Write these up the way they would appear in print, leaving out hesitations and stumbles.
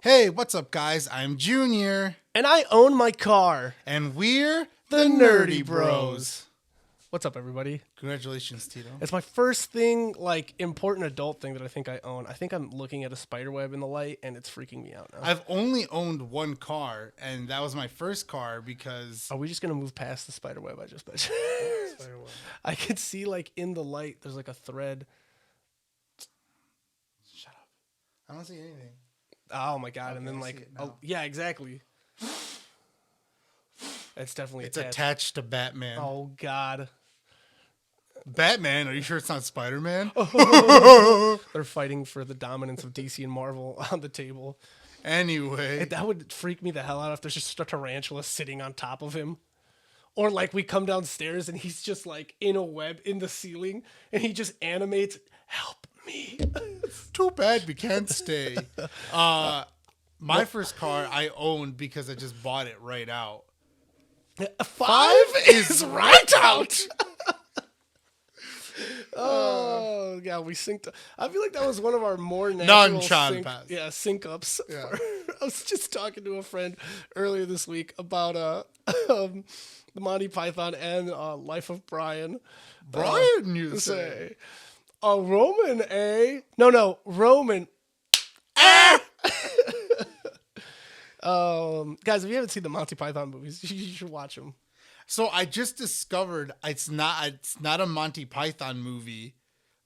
Hey, what's up, guys? I'm Junior, And I own my car. and we're The Nerdy Bros. What's up, everybody? Congratulations, Tito. It's my first thing, important adult thing that I think I own. I think I'm looking at a spider web in the light, and it's freaking me out now. I've only owned one car, and that was my first car because... Are we just going to move past the spider web I just mentioned? I could see, in the light, there's, a thread. Shut up. I don't see anything. Oh, my God. Okay, And then, I see it now. yeah, exactly. It's definitely It's attached to Batman. Oh, God. Batman? Are you sure it's not Spider-Man? They're fighting for the dominance of DC and Marvel on the table. Anyway. That would freak me the hell out if there's just a tarantula sitting on top of him. Or we come downstairs and he's just in a web in the ceiling and he just animates, "Help me." Too bad we can't stay. My first car I owned because I just bought it right out. Five is right out. Oh, God, we synced up. I feel like that was one of our more natural sync ups. Yeah. I was just talking to a friend earlier this week about the Monty Python and Life of Brian. Brian, you say? A Roman, eh? No, Roman. Ah! Guys, if you haven't seen the Monty Python movies, you should watch them. So I just discovered it's not a Monty Python movie,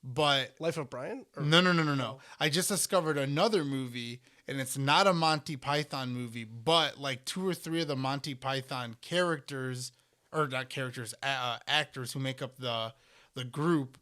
but Life of Brian? No. I just discovered another movie, and it's not a Monty Python movie, but 2 or 3 of the Monty Python characters, or not characters, actors who make up the group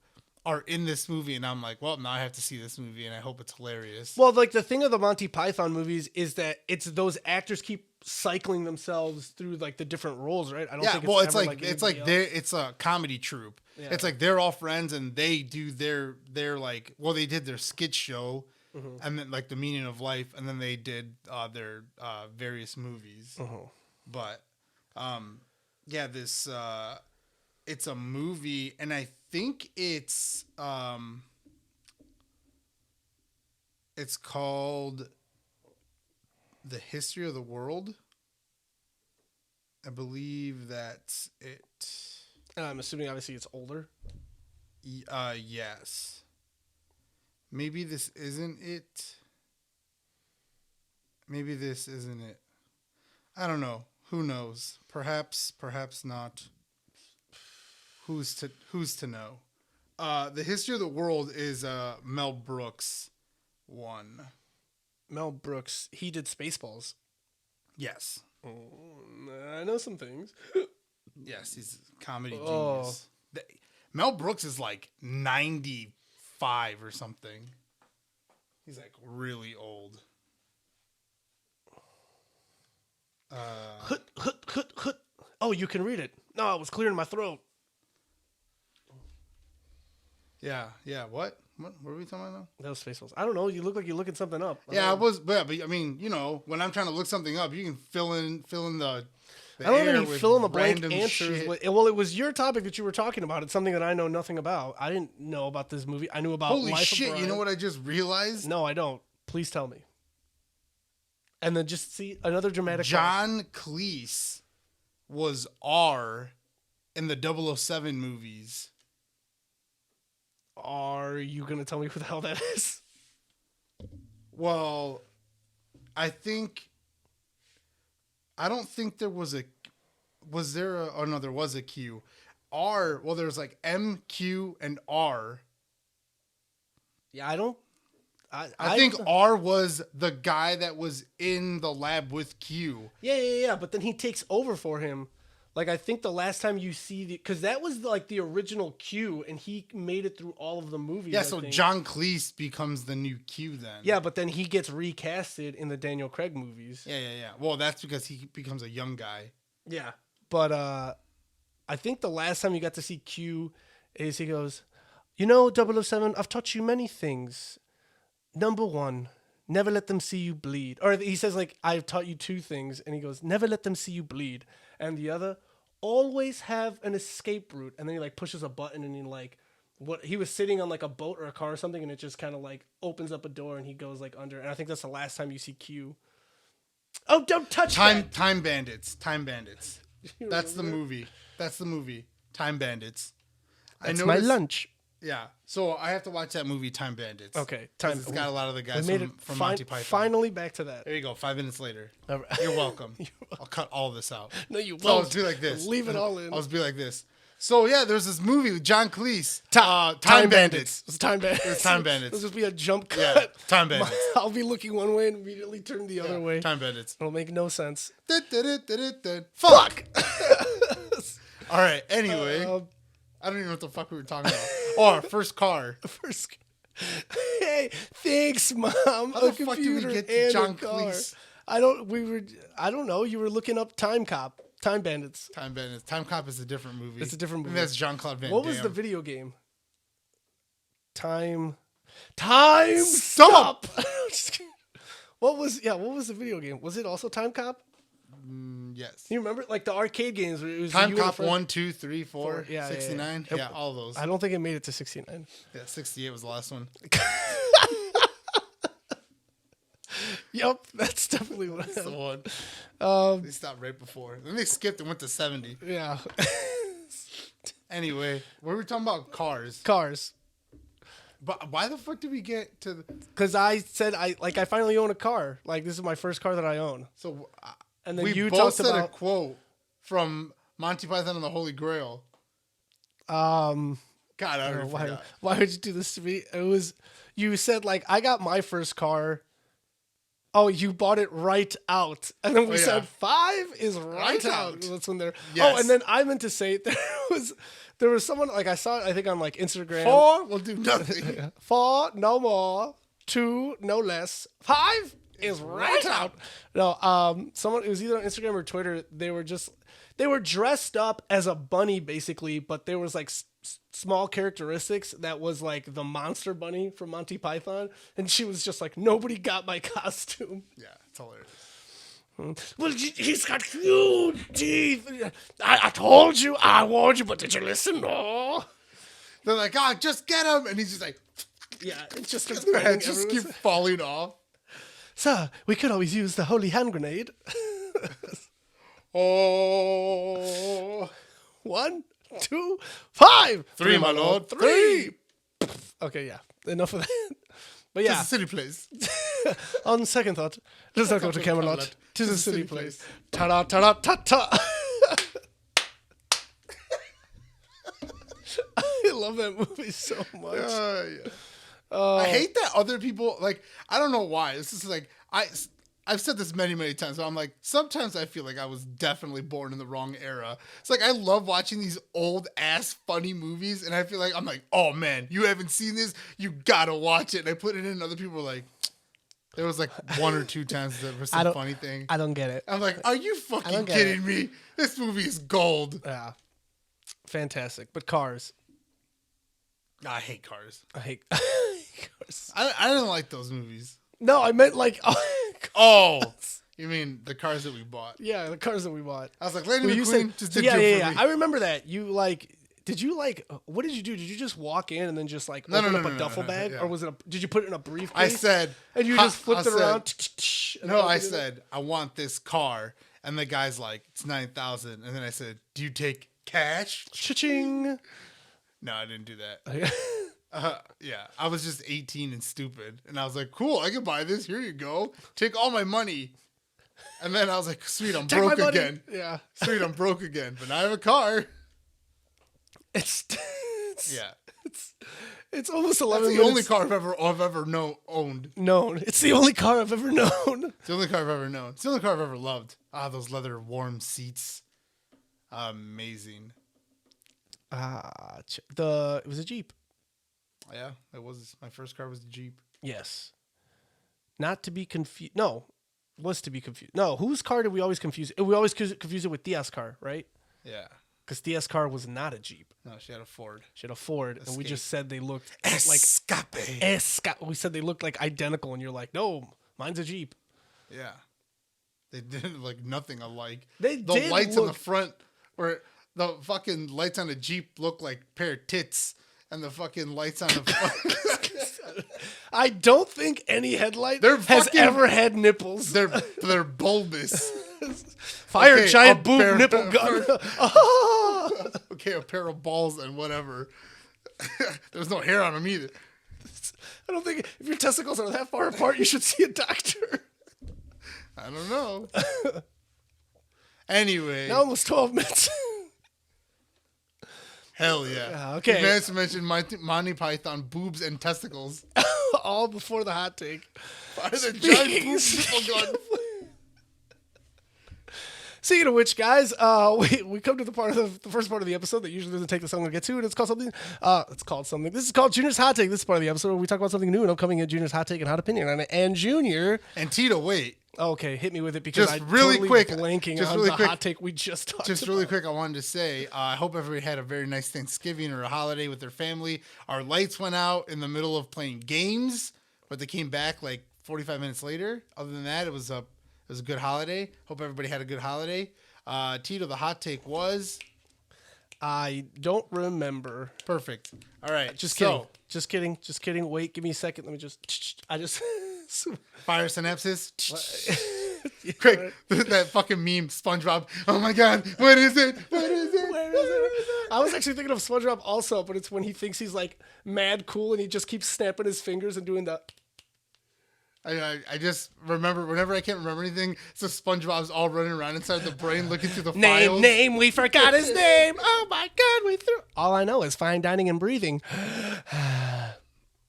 are in this movie, and I'm like, well, now I have to see this movie, and I hope it's hilarious. Well, the thing of the Monty Python movies is that it's those actors keep cycling themselves through the different roles, right? I don't think it's a comedy troupe. Yeah. It's they're all friends and they do their they did their skit show, and then the meaning of life, and then they did their various movies. But this it's a movie, and I think it's called The History of the World. I believe that's it. And I'm assuming, obviously, it's older. Yes. Maybe this isn't it. Maybe this isn't it. I don't know. Who knows? Perhaps not. Who's to know? The History of the World is Mel Brooks one. Mel Brooks, he did Spaceballs. Yes. I know some things. Yes, he's a comedy genius. Mel Brooks is 95 or something. He's really old. Oh, you can read it. No, it was clearing my throat. Yeah. What were we talking about now? That was Spaceballs. I don't know. You look like you're looking something up. I was, but I mean, when I'm trying to look something up, you can fill in the I don't have any fill in the blank answers. Shit. Well, it was your topic that you were talking about. It's something that I know nothing about. I didn't know about this movie. I knew about Holy Life shit, of Brian. You know what I just realized? No, I don't. Please tell me. And then just see another dramatic... John Cleese was R in the 007 movies. Are you going to tell me who the hell that is? Well, I don't think there was a... Was there a... Oh, no, there was a Q. R... Well, there's M, Q, and R. Yeah, I don't... I think R was the guy that was in the lab with Q. Yeah. But then he takes over for him. I think the last time you see because that was the original Q, and he made it through all of the movies. Yeah, so John Cleese becomes the new Q then. Yeah, but then he gets recasted in the Daniel Craig movies. Yeah. Well, that's because he becomes a young guy. Yeah, but I think the last time you got to see Q is he goes, 007, I've taught you many things. Number 1, never let them see you bleed. Or he says I've taught you 2 things, and he goes, never let them see you bleed. And the other, always have an escape route. And then he pushes a button and he what he was sitting on like a boat or a car or something, and it just kind of like opens up a door and he goes like under. And I think that's the last time you see Q. Oh, don't touch that. Time Bandits. Time Bandits. You That's the remember? movie. That's the movie. Time Bandits. That's I my noticed- lunch. Yeah. So I have to watch that movie, Time Bandits. Okay, 'Cause It's got a lot of the We guys made it from Monty Python. finally back to that. There you go. 5 minutes later. All right. You're welcome. I'll cut all this out. No, you So I'll won't. just be like this. Leave it all in. I'll just be like this. So yeah, there's this movie with John Cleese. Time Bandits. It's Time Bandits. It's Time Bandits. It'll just be a jump cut. Yeah, Time Bandits. I'll be looking one way and immediately turn the other way. Time Bandits. It'll make no sense. Fuck. All right. Anyway, Um, I don't even know what the fuck we were talking about. Oh, our first car. First, hey, thanks, Mom. How a the fuck did we computer get to and John a car. Cleese? I don't know. You were looking up Time Cop, Time Bandits. Time Bandits. Time Cop is a different movie. It's a different I think movie. that's Jean-Claude Van What Damme. was the video game? Time Stop! Just kidding. What was the video game? Was it also Time Cop? Yes. You remember like the arcade games? Where it was Time you and a Cop friend- 1, 2, 3, 4, Four, yeah, 69. yeah. Yeah, all those. I don't think it made it to 69. Yeah, 68 was the last one. Yep, that's definitely what. That's the one. They stopped right before. Then they skipped and went to 70. Yeah, Anyway, what were we talking about? Cars. cars. But why the fuck did we get to the... Because I said I finally own a car. Like this is my first car that I own. So And then we you both talked said about a quote from Monty Python and the Holy Grail. um. God, I already Why, forgot. why would you do this to me? It was you said like I got my first car. Oh, you bought it right out, and then we Oh, yeah. said 5 is right Right out. out. That's when they're. Yes. Oh, and then I meant to say there was someone like I saw it. I think on like Instagram. 4 will do nothing. 4 no more. 2 no less. 5 is right out. No, someone it was either on Instagram or Twitter. They were dressed up as a bunny basically, but there was like small characteristics that was like the monster bunny from Monty Python, and she was just like, nobody got my costume. Yeah, it's hilarious. Well, he's got huge teeth. I told you, I warned you, but did you listen? No. They're like, oh, just get him. And he's just like, Yeah, it just starts their banging heads just keep everyone's- falling off. Sir, we could always use the holy hand grenade. Oh. 1, 2, 5. 3, my lord. 3. Okay, yeah. Enough of that. But It's yeah, a city place. on second thought, let's not go to Camelot. Camelot. Tis a city place. Ta-da, ta-da, ta-ta. I love that movie so much. Yeah. I hate that other people, like, I don't know why. This is like, I've said this many, many times, but I'm like, sometimes I feel like I was definitely born in the wrong era. It's like, I love watching these old ass funny movies, and I feel like, I'm like, oh man, you haven't seen this? You gotta watch it. And I put it in, and other people were like, there was like 1 or 2 times there was some funny thing. I don't get it. I'm like, are you fucking don't get kidding me? This movie is gold. Yeah. Fantastic. But cars. I hate cars. I hate cars. I didn't like those movies. No, I meant like, Oh, you mean the cars that we bought? yeah, the cars that we bought. I was like, Lady Well, you McQueen said, just so did yeah, good yeah, for yeah. me. I remember that. You like, did you like, what did you do? Did you just walk in and then just like No, open no, up no, a no, duffel no, bag? yeah. Or was it did you put it in a briefcase? I said, And you ha- just flipped I it said- around? and No, I opened it up? said, I want this car. And the guy's like, it's 9,000. And then I said, do you take cash? Cha-ching. No, I didn't do that. Yeah, I was just 18 and stupid. And I was like, cool, I can buy this. Here you go. Take all my money. And then I was like, sweet, I'm Take broke my money. again. Yeah. Sweet, I'm broke again. But now I have a car. It's Yeah. it's almost 11 That's the minutes only car I've ever owned. known. It's the only car I've ever known. It's the only car I've ever known. It's the only car I've ever loved. Ah, those leather warm seats. Amazing. It was a Jeep. Yeah, it was. My first car was a Jeep. Yes. Not to be confused. No, was to be confused. No, whose car did we always confuse? We always confuse it with Diaz car, right? Yeah. Because Diaz car was not a Jeep. No, she had a Ford. She had a Ford, and we Escape. just said they looked Escape. we said they looked like identical, and you're like, no, mine's a Jeep. Yeah. They did like nothing alike. They the did lights on the look- front, or the fucking lights on the Jeep look like a pair of tits, and the fucking lights on the. I don't think any headlight They're has fucking- ever had nipples. they're bulbous. Fire Okay, giant a boob pair- nipple gun. Oh! Okay, a pair of balls and whatever. There's no hair on them either. I don't think if your testicles are that far apart, you should see a doctor. I don't know. Anyway, Now almost 12 minutes. hell yeah. Okay. You managed to mention Monty Python boobs and testicles. All before the hot take. Are the giant boobs nipple gun? Speaking of which, guys, we come to the part of the first part of the episode that usually doesn't take this long to get to, and it's called something. This is called Junior's Hot Take. This is part of the episode where we talk about something new and upcoming in Junior's Hot Take and hot opinion on it. And Junior, And Tito, wait. okay, hit me with it because Just I'm really totally quick, blanking just on really the quick. hot take we just talked Just about. really quick, I wanted to say, I hope everybody had a very nice Thanksgiving or a holiday with their family. Our lights went out in the middle of playing games, but they came back like 45 minutes later. Other than that, it was a good holiday. Hope everybody had a good holiday. Tito, the hot take was I don't remember. perfect. All right, Just so, kidding. Just kidding. Just kidding. Wait, give me a second. Let me just. I just. Fire synapses. Quick, that fucking meme, SpongeBob. Oh my God, what is it? What is it? Where is it? I was actually thinking of SpongeBob also, but it's when he thinks he's like mad cool and he just keeps snapping his fingers and doing the. I just remember whenever I can't remember anything, so SpongeBob's all running around inside the brain looking through the files. Name, we forgot his name. Oh my God, we threw. All I know is fine dining and breathing.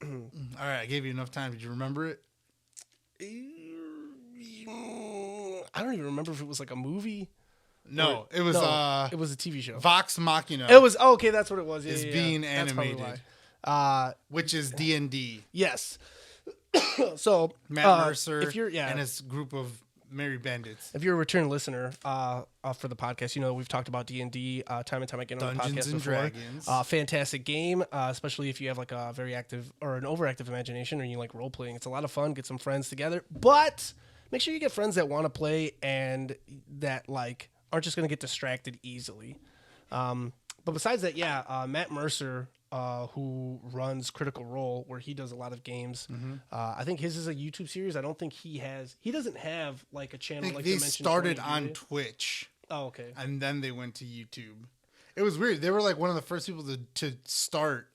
All right, I gave you enough time. Did you remember it? I don't even remember if it was like a movie. No, it was It was a TV show. Vox Machina. It was okay. That's what it was. Yeah, It's yeah, being That's probably animated. why. which is D&D. Yes. So Matt Mercer if you're and his group of merry bandits. if you're a return listener for the podcast, you know we've talked about D&D time and time again on the Dungeons podcast and before. Dragons. Fantastic game, especially if you have like a very active or an overactive imagination or you like role playing. It's a lot of fun. Get some friends together, but make sure you get friends that want to play and that like aren't just going to get distracted easily. But besides that, Matt Mercer, who runs Critical Role, where he does a lot of games. I think his is a YouTube series. I don't think he doesn't have like a I channel think like they Dimension started 20, on do they? Twitch, Oh, okay. and then they went to YouTube. It was weird. They were like one of the first people to start,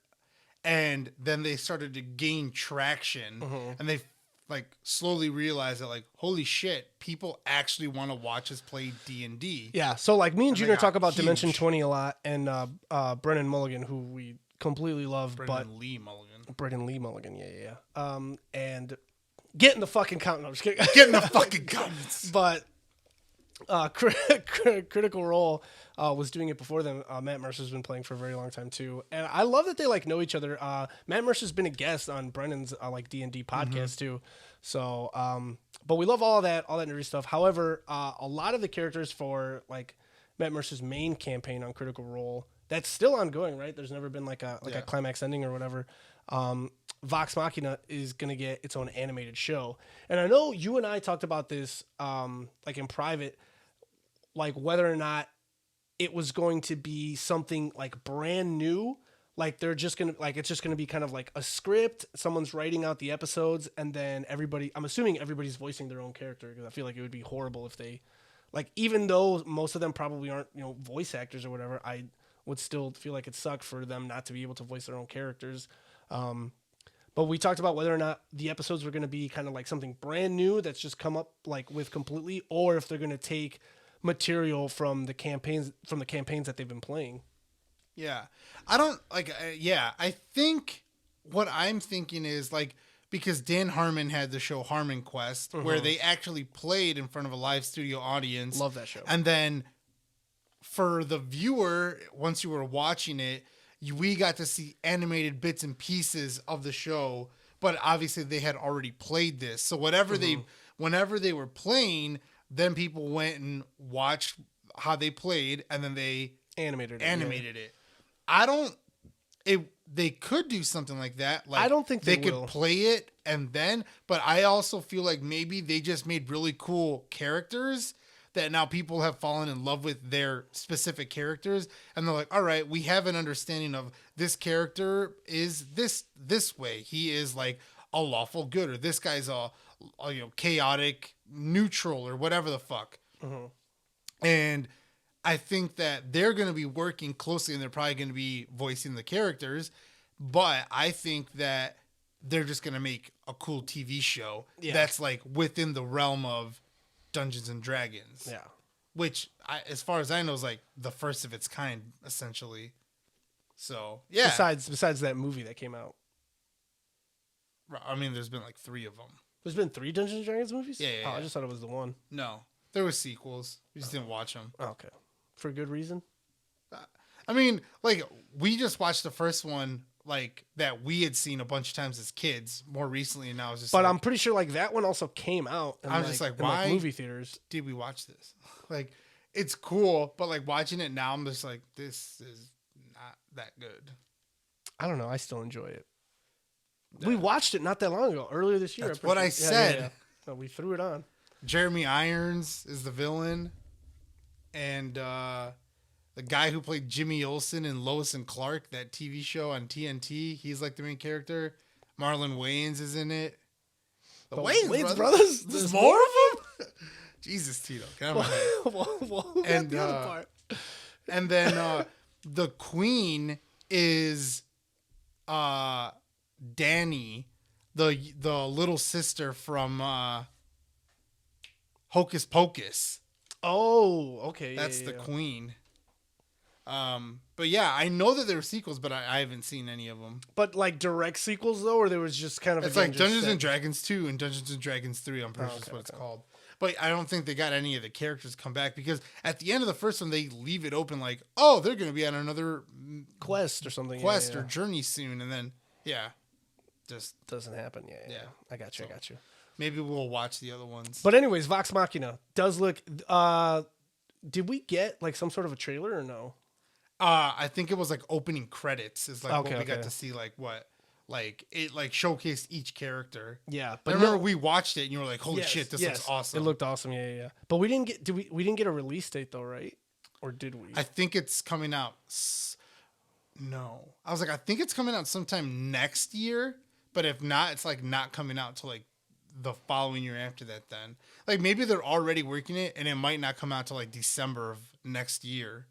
and then they started to gain traction, and they like slowly realized that like, holy shit, people actually want to watch us play D&D. Yeah, so like me and they Junior got talk about huge. Dimension 20 a lot, and Brennan Mulligan, who we completely love, Brendan Lee Mulligan. but Brennan Lee Mulligan, yeah. And get in the fucking count. No, I'm just kidding. Get in the fucking comments. But Critical Role was doing it before them. Matt Mercer's been playing for a very long time too, and I love that they like know each other. Matt Mercer's been a guest on Brennan's like D&D podcast too. So, but we love all that nerdy stuff. However, a lot of the characters for like Matt Mercer's main campaign on Critical Role that's still ongoing, right? There's never been like a climax ending or whatever. Vox Machina is gonna get its own animated show, and I know you and I talked about this like in private, like whether or not it was going to be something like brand new, like they're just gonna like it's just gonna be kind of like a script, someone's writing out the episodes, and then I'm assuming everybody's voicing their own character, because I feel like it would be horrible if they, like, even though most of them probably aren't voice actors or whatever, I would still feel like it sucked for them not to be able to voice their own characters. But we talked about whether or not the episodes were going to be kind of like something brand new that's just come up like with completely, or if they're going to take material from the campaigns that they've been playing. Yeah. I don't like, I think what I'm thinking is like, because Dan Harmon had the show Harmon Quest, where they actually played in front of a live studio audience. Love that show. And then for the viewer, once you were watching it, we got to see animated bits and pieces of the show, but obviously they had already played this. So whenever they were playing, then people went and watched how they played, and then they Animated it. They could do something like that. Like, I don't think they could will. play it and then, but I also feel like maybe they just made really cool characters that now people have fallen in love with their specific characters, and they're like, all right, we have an understanding of this character is this way. He is like a lawful good, or this guy's a chaotic neutral, or whatever the fuck. And I think that they're going to be working closely, and they're probably going to be voicing the characters. But I think that they're just going to make a cool TV show that's like within the realm of Dungeons and Dragons. Yeah. Which, as far as I know, is like the first of its kind, essentially. So, yeah. Besides that movie that came out. I mean, there's been like 3 of them. There's been 3 Dungeons and Dragons movies? Yeah. I just thought it was the one. No. There were sequels. We just didn't watch them. Oh, okay. For good reason? I mean, like, we just watched the first one, like, that we had seen a bunch of times as kids more recently, and now it's just But like, I'm pretty sure, like, that one also came out in, I was just like, in, why movie theaters. did we watch this? Like, it's cool, but, like, watching it now, I'm just like, this is not that good. I don't know. I still enjoy it. We watched it not that long ago, earlier this year. That's what I said. Yeah. No, we threw it on. Jeremy Irons is the villain, and the guy who played Jimmy Olsen in Lois and Clark, that TV show on TNT, he's like the main character. Marlon Wayans is in it. The Wayans brothers? There's more of them? Jesus, Tito. Get out of my head. And, the other part. And then the queen is Danny, the little sister from Hocus Pocus. Oh, okay. That's the queen. But yeah, I know that there were sequels, but I haven't seen any of them. But like direct sequels though, or there was just kind of It's like Dungeons and Dragons 2 and Dungeons and Dragons 3. I'm pretty sure that's what it's called. But I don't think they got any of the characters come back, because at the end of the first one, they leave it open like, oh, they're going to be on another quest or something. Or journey soon. And then, just doesn't happen. Yeah. I got you. maybe we'll watch the other ones. But anyways, Vox Machina does look. Did we get like some sort of a trailer or no? I think it was like opening credits is like what we got to see, like what, like it like showcased each character. Yeah, but I remember we watched it and you were like, holy shit, this looks awesome. It looked awesome. Yeah. But we didn't get. We didn't get a release date though, right? Or did we? I think it's coming out. No, I was like, I think it's coming out sometime next year. But if not, it's like not coming out till like the following year after that. Then like maybe they're already working it and it might not come out till like December of next year.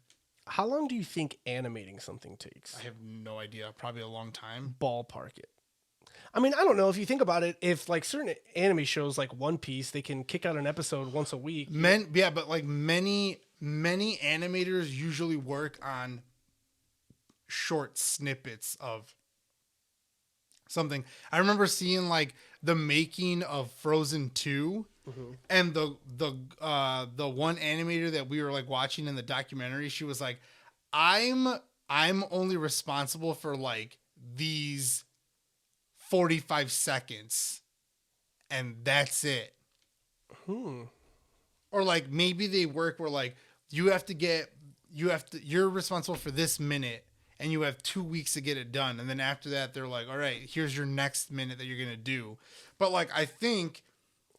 How long do you think animating something takes? I have no idea. Probably a long time. Ballpark it. I mean, I don't know. If you think about it, if like certain anime shows like One Piece, they can kick out an episode once a week. But like many animators usually work on short snippets of something. I remember seeing like the making of Frozen 2. Mm-hmm. And the one animator that we were like watching in the documentary, she was like, I'm only responsible for like these 45 seconds and that's it. Or like maybe they work where like you're responsible for this minute and you have 2 weeks to get it done, and then after that they're like, all right, here's your next minute that you're gonna do. But like I think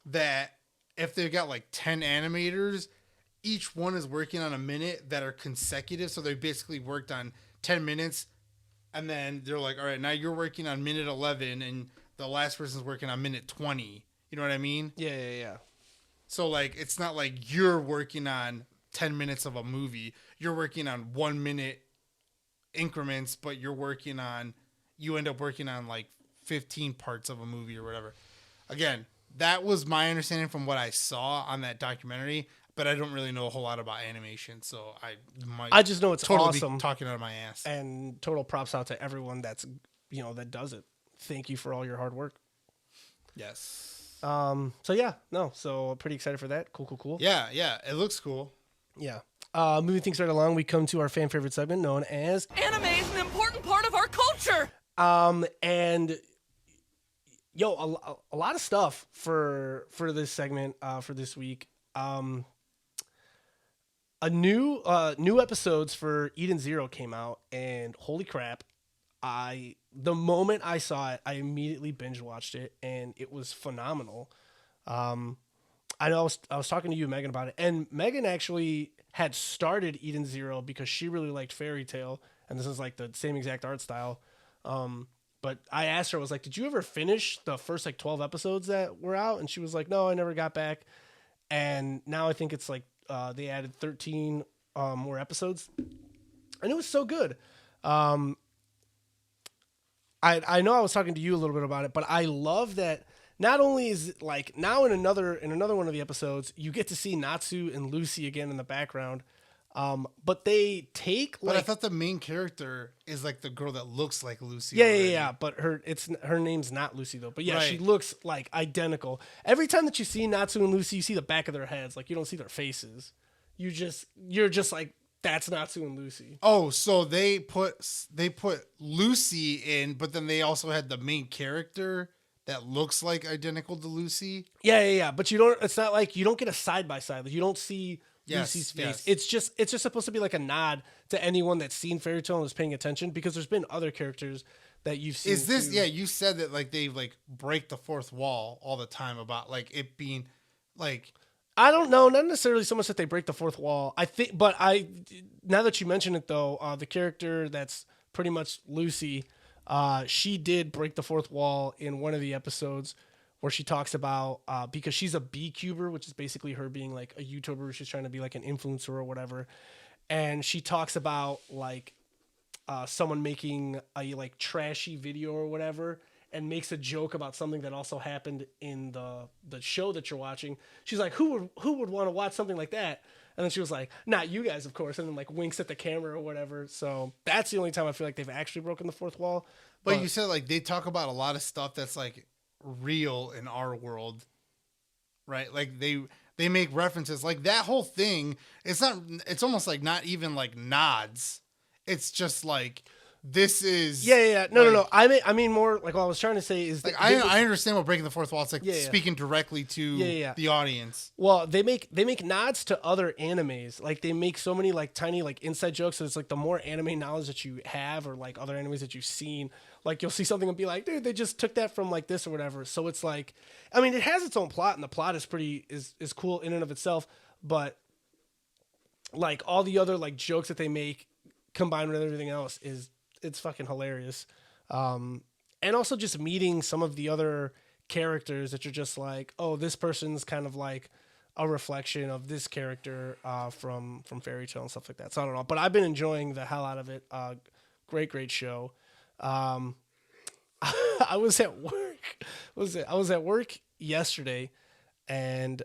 that if they've got like 10 animators, each one is working on a minute that are consecutive. So they basically worked on 10 minutes and then they're like, all right, now you're working on minute 11 and the last person's working on minute 20. You know what I mean? Yeah. So like, it's not like you're working on 10 minutes of a movie. You're working on 1 minute increments, but you end up working on like 15 parts of a movie or whatever. Again, that was my understanding from what I saw on that documentary, but I don't really know a whole lot about animation, so I just know it's totally awesome. Be talking out of my ass. And total props out to everyone that's that does it. Thank you for all your hard work. Yes. So pretty excited for that. Cool. Yeah, it looks cool. Yeah. Moving things right along, we come to our fan favorite segment known as Anime is an important part of our culture. And a lot of stuff for this segment for this week. A new episodes for Eden Zero came out, and holy crap, the moment I saw it, I immediately binge watched it, and it was phenomenal. I know I was talking to you, Megan, about it, and Megan actually had started Eden Zero because she really liked Fairy Tale, and this is like the same exact art style. But I asked her, I was like, "Did you ever finish the first like 12 episodes that were out?" And she was like, "No, I never got back." And now I think it's like they added 13 more episodes, and it was so good. I know I was talking to you a little bit about it, but I love that not only is it like now in another one of the episodes you get to see Natsu and Lucy again in the background, but they take But I like thought the main character is like the girl that looks like Lucy. yeah, already. yeah, yeah. But her name's not Lucy though. But yeah, she Right. looks like identical. Every time that you see Natsu and Lucy, you see the back of their heads. Like you don't see their faces. You're just like that's Natsu and Lucy. Oh, so they put Lucy in, but then they also had the main character that looks like identical to Lucy. Yeah, yeah, yeah. But you don't. It's not like you don't get a side by side. Like you don't see Yes, Lucy's face. yes. It's just supposed to be like a nod to anyone that's seen Fairy Tale and is paying attention because there's been other characters that you've seen. Is this too. yeah, you said that like they like break the fourth wall all the time about like it being like I don't know, not necessarily so much that they break the fourth wall. I think, but now that you mention it though, the character that's pretty much Lucy, she did break the fourth wall in one of the episodes where she talks about because she's a B-cuber, which is basically her being like a YouTuber. She's trying to be like an influencer or whatever, and she talks about like someone making a like trashy video or whatever and makes a joke about something that also happened in the show that you're watching. She's like, who would want to watch something like that? And then she was like, not you guys, of course. And then like winks at the camera or whatever. So that's the only time I feel like they've actually broken the fourth wall. but you said like they talk about a lot of stuff that's like real in our world. Right? Like they make references like that whole thing, it's almost like not even like nods. It's just like this is yeah. No, like, no. I mean more like what I was trying to say is Like that they- I understand what breaking the fourth wall. It's like Yeah, yeah. speaking directly to Yeah. the audience. well, they make nods to other animes. Like they make so many like tiny like inside jokes. So it's like the more anime knowledge that you have, or like other animes that you've seen, like you'll see something and be like, dude, they just took that from like this or whatever. So it's like, I mean, it has its own plot, and the plot is pretty is cool in and of itself. But like all the other like jokes that they make combined with everything else it's fucking hilarious. And also just meeting some of the other characters that you're just like, oh, this person's kind of like a reflection of this character from Fairy Tale and stuff like that. So I don't know, but I've been enjoying the hell out of it. Great show. I was at work. I was at work yesterday, and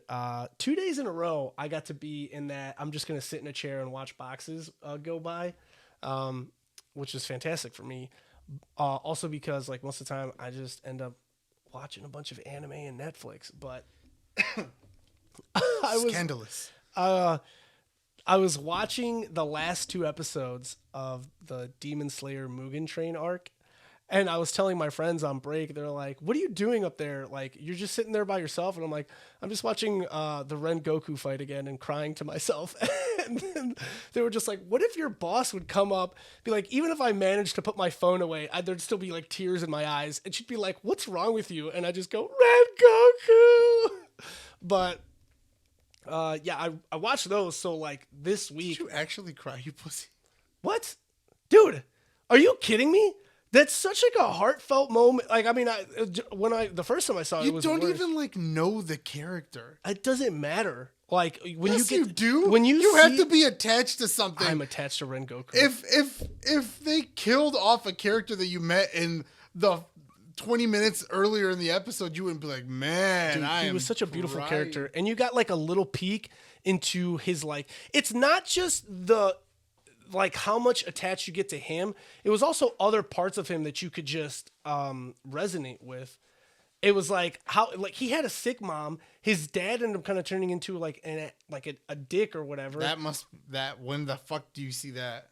2 days in a row I got to be in that I'm just gonna sit in a chair and watch boxes go by, which is fantastic for me. Also because like most of the time I just end up watching a bunch of anime and Netflix. But I was Scandalous. I was watching the last 2 episodes of the Demon Slayer Mugen Train arc, and I was telling my friends on break, they're like, "What are you doing up there? Like, you're just sitting there by yourself?" And I'm like, "I'm just watching the Ren Goku fight again and crying to myself." And then they were just like, "What if your boss would come up, be like, even if I managed to put my phone away, there'd still be like tears in my eyes, and she'd be like, 'What's wrong with you?' And I just go, 'Ren Goku.'" But yeah, I watched those. So like this week, Did you actually cry, you pussy? what, dude? Are you kidding me? That's such like a heartfelt moment. Like I mean, the first time I saw it, it You was don't worse. even like know the character. It doesn't matter. Like when Yes, you you do. when you have see- to be attached to something. I'm attached to Ren Goku. If they killed off a character that you met in the 20 minutes earlier in the episode, you wouldn't be like, man, Dude, he was such a beautiful crying." character, and you got like a little peek into his like. It's not just the like how much attached you get to him. It was also other parts of him that you could just resonate with. It was like how like he had a sick mom. His dad ended up kind of turning into like a dick or whatever That when the fuck do you see that?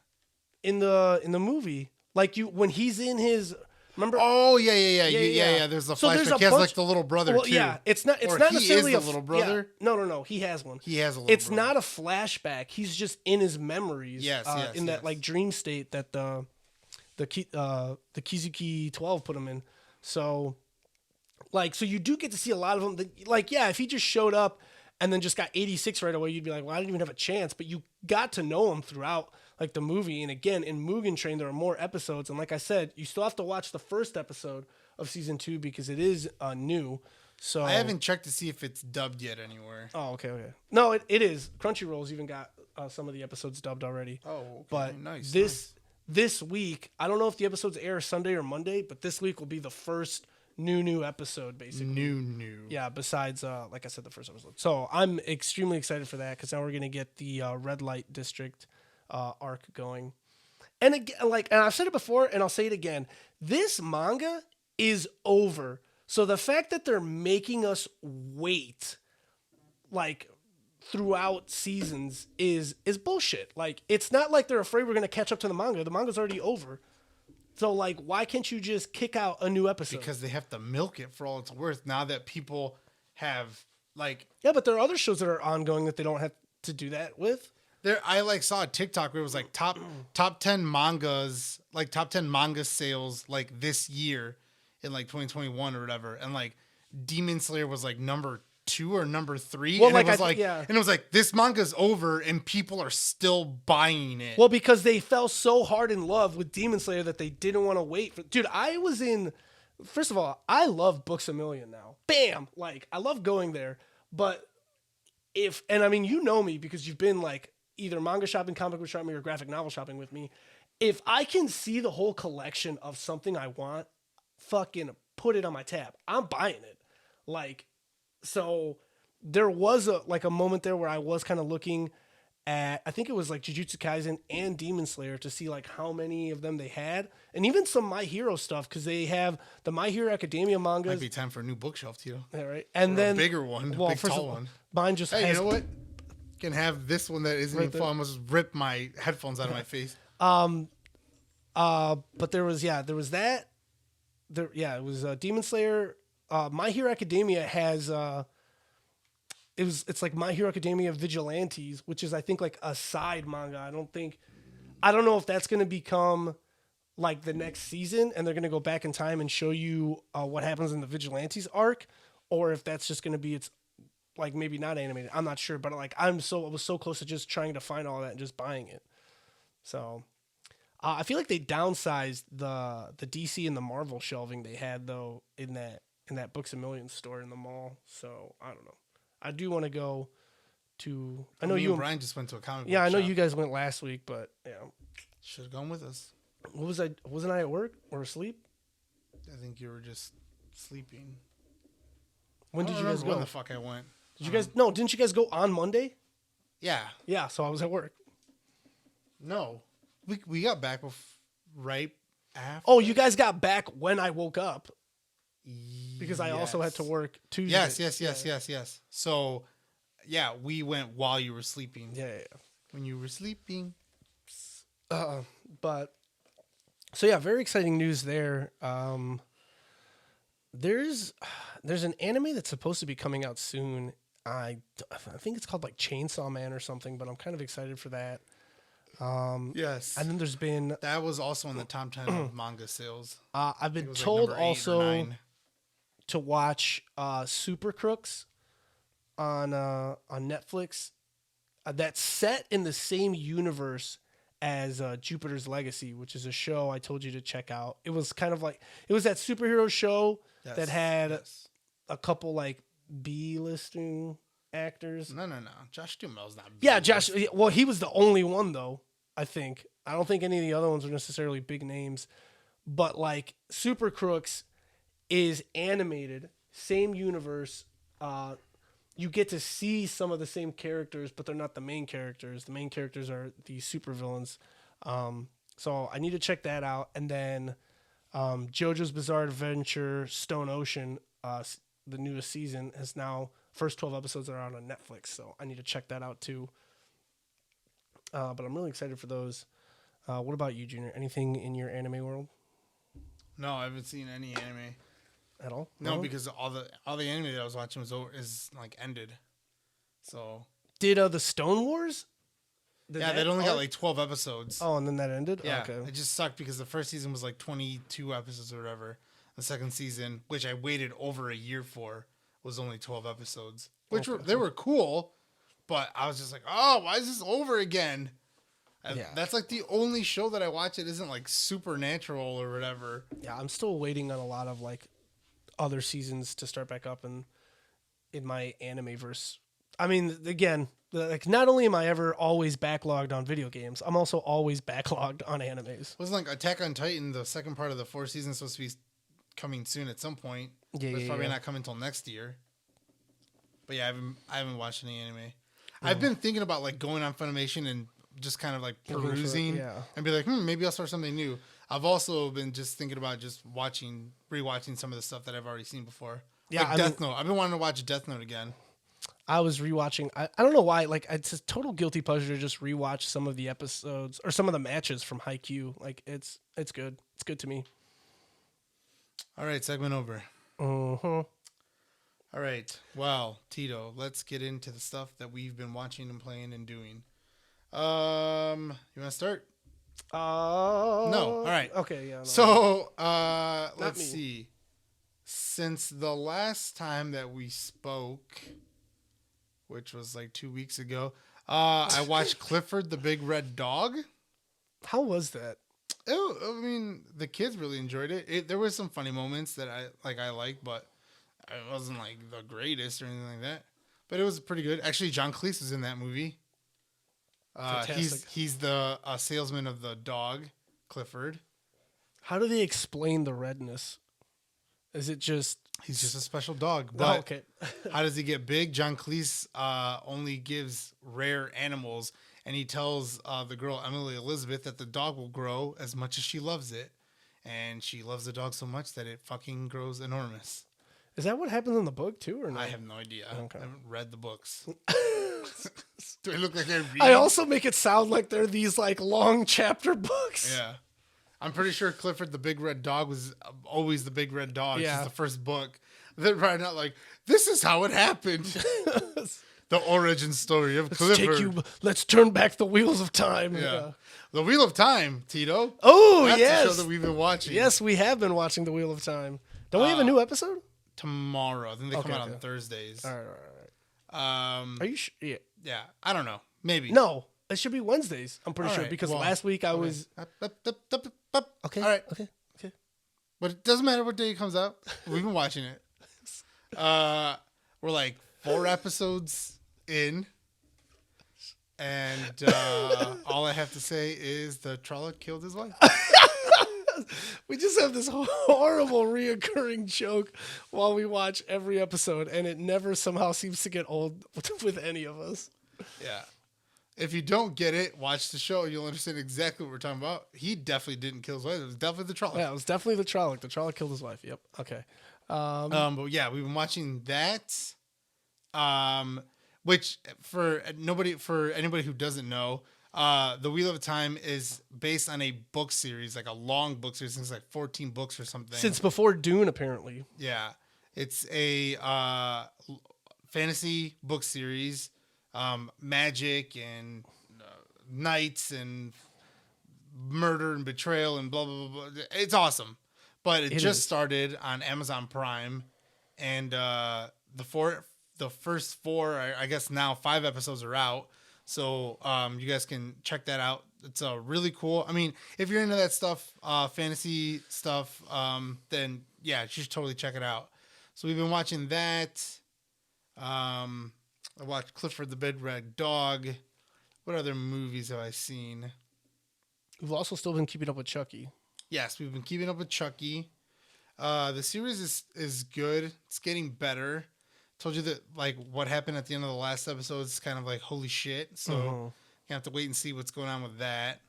in the movie. Like when he's in his remember. Oh yeah. There's a So flashback. there's a He has bunch- like the little brother Well, too. yeah, it's not Or not he is necessarily the a little brother? Yeah. No, he has one. He has a little. It's brother. not a flashback. He's just in his memories. Yes, in that yes. like dream state that the Kizuki 12 put him in. So, like, so you do get to see a lot of them. Like, yeah, if he just showed up and then just got 86 right away, you'd be like, well, I didn't even have a chance. But you got to know him throughout like the movie. And again, in Mugen Train, there are more episodes. And like I said, you still have to watch the first episode of season 2 because it is new. So I haven't checked to see if it's dubbed yet anywhere. Oh, okay. No, it is. Crunchyroll's even got some of the episodes dubbed already. Oh, okay. But Nice. this week, I don't know if the episodes air Sunday or Monday, but this week will be the first new episode, basically. New. Yeah, besides, like I said, the first episode. So I'm extremely excited for that because now we're going to get the Red Light District arc going. And again, and I've said it before and I'll say it again, this manga is over. So the fact that they're making us wait, like, throughout seasons is bullshit. Like, it's not like they're afraid we're going to catch up to the manga. The manga's already over. So, like, why can't you just kick out a new episode? Because they have to milk it for all it's worth now that people have, like... Yeah, but there are other shows that are ongoing that they don't have to do that with. I saw a TikTok where it was like top 10 mangas, like top 10 manga sales like this year in like 2021 or whatever. And like Demon Slayer was like number 2 or number 3. Well, and like, it was yeah. And it was like, this manga's over and people are still buying it. Well, because they fell so hard in love with Demon Slayer that they didn't want to wait for. Dude, first of all, I love Books A Million now. Bam! Like, I love going there. But and I mean, you know me because you've been like either manga shopping, comic book shopping, or graphic novel shopping with me. If I can see the whole collection of something I want, fucking put it on my tab. I'm buying it. Like, so there was a moment there where I was kind of looking at, I think it was like Jujutsu Kaisen and Demon Slayer to see like how many of them they had, and even some My Hero stuff because they have the My Hero Academia mangas. Might be time for a new bookshelf too. Yeah, right. And Or then a bigger one, a big tall one. Mine just Hey, has. you know what? Can have this one that isn't Right even there. fun. I'm gonna just rip my headphones out of my face. But there was that. It was Demon Slayer. My Hero Academia has it's like My Hero Academia Vigilantes, which is I think like a side manga. I don't know if that's gonna become like the next season and they're gonna go back in time and show you what happens in the Vigilantes arc, or if that's just gonna be its like maybe not animated. I'm not sure, but like I was so close to just trying to find all that and just buying it. So I feel like they downsized the DC and the Marvel shelving they had though in that Books A Million store in the mall. So I don't know. I do want to go to. I know Me you and Brian just went to a comic book Yeah, I know shop. you guys went last week, but yeah. Should have gone with us. What was I? Wasn't I at work or asleep? I think you were just sleeping. When I did don't you guys remember go? When the fuck I went? Did you guys? No, didn't you guys go on Monday? Yeah. Yeah, so I was at work. No. We got back right after. Oh, you guys got back when I woke up because I also had to work Tuesday. Yes. So, yeah, we went while you were sleeping. Yeah. When you were sleeping. But so yeah, very exciting news there. There's an anime that's supposed to be coming out soon. I think it's called like Chainsaw Man or something, but I'm kind of excited for that. Yes. And then there's been That was also in the top 10 of manga sales. I've It been was like told number 8 or also 9. to watch Super Crooks on Netflix. That's set in the same universe as Jupiter's Legacy, which is a show I told you to check out. It was kind of like it was that superhero show Yes, that had yes. a couple like B-listing actors. No. Josh Duhamel's not. Yeah, big. Josh. Well, he was the only one though. I think. I don't think any of the other ones were necessarily big names, but like Super Crooks is animated, same universe. You get to see some of the same characters, but they're not the main characters. The main characters are the supervillains. So I need to check that out. And then JoJo's Bizarre Adventure Stone Ocean, the newest season, has now first 12 episodes are out on Netflix. So I need to check that out too. But I'm really excited for those. What about you, Junior? Anything in your anime world No, I haven't seen any anime. at all? No, because all the anime that I was watching is like ended. So Did the Stone Wars? Did yeah, that they only got arc- like 12 episodes. Oh, and then that ended? Yeah, Okay. it just sucked because the first season was like 22 episodes or whatever. The second season, which I waited over a year for, was only 12 episodes. which they were cool, but I was just like, oh, why is this over again? And Yeah. that's like the only show that I watch. It isn't like Supernatural or whatever. Yeah, I'm still waiting on a lot of like other seasons to start back up in my anime verse. I mean, again, like not only am I ever always backlogged on video games, I'm also always backlogged on animes. Wasn't like Attack on Titan, the second part of the 4th season, supposed to be coming soon at some point. Yeah, but it's yeah, probably yeah. not coming until next year. But yeah, I haven't watched any anime. I've been thinking about like going on Funimation and just kind of like Looking for it, perusing yeah. and be like, maybe I'll start something new. I've also been just thinking about just rewatching some of the stuff that I've already seen before. Yeah, like I Death Note. I've been wanting to watch Death Note again. I was rewatching. I don't know why. Like it's a total guilty pleasure to just rewatch some of the episodes or some of the matches from Haikyuu. Like it's good. It's good to me. All right, segment over. Uh-huh. All right. Well, Tito, let's get into the stuff that we've been watching and playing and doing. You want to start? No. All right. Okay. Yeah. No. So, let's me. see. Since the last time that we spoke, which was like 2 weeks ago, I watched Clifford the Big Red Dog. How was that? I mean, the kids really enjoyed it. There were some funny moments that I liked, but it wasn't like the greatest or anything like that. But it was pretty good. Actually, John Cleese was in that movie. Fantastic. He's the salesman of the dog, Clifford. How do they explain the redness? Is it just? He's just a special dog. Oh, But okay. how does he get big? John Cleese only gives rare animals, and he tells the girl Emily Elizabeth that the dog will grow as much as she loves it, and she loves the dog so much that it fucking grows enormous. Is that what happens in the book too, or no? I have no idea. Okay. I haven't read the books. Do I look like I read? I also make it sound like they're these like long chapter books. Yeah. I'm pretty sure Clifford the Big Red Dog was always the Big Red Dog. Yeah. It's the first book. They're probably not like, this is how it happened. The origin story of Clifford. Let's turn back the wheels of time. Yeah. The Wheel of Time, Tito. Oh, That's yes. the show that we've been watching. Yes, we have been watching the Wheel of Time. Don't we have a new episode? Tomorrow. I think they Okay, come out okay. on Thursdays. All right. Are you sure? Yeah. Yeah. I don't know. Maybe. No, it should be Wednesdays. I'm pretty All sure right, because well, last week I okay. was. Okay. All right. Okay. But it doesn't matter what day it comes out. We've been watching it. We're like 4 episodes in. And all I have to say is the Trolloc killed his wife. We just have this horrible reoccurring joke while we watch every episode, and it never somehow seems to get old with any of us. Yeah. If you don't get it, watch the show. You'll understand exactly what we're talking about. He definitely didn't kill his wife. It was definitely the Trolloc. Yeah, it was definitely the Trolloc. The Trolloc killed his wife. Yep. Okay. But yeah, we've been watching that. Which for anybody who doesn't know, The Wheel of Time is based on a book series, like a long book series. It's like 14 books or something. Since before Dune, apparently. Yeah, it's a fantasy book series, magic and knights and murder and betrayal and blah blah blah. Blah. It's awesome, but it just started on Amazon Prime, and the first 4, I guess now 5 episodes are out. So you guys can check that out. It's really cool. I mean, if you're into that stuff, fantasy stuff, then yeah, you should totally check it out. So we've been watching that. I watched Clifford the Big Red Dog. What other movies have I seen? We've also still been keeping up with Chucky. Yes, we've been keeping up with Chucky. The series is good. It's getting better. Told you that like what happened at the end of the last episode is kind of like holy shit. So you have to wait and see what's going on with that.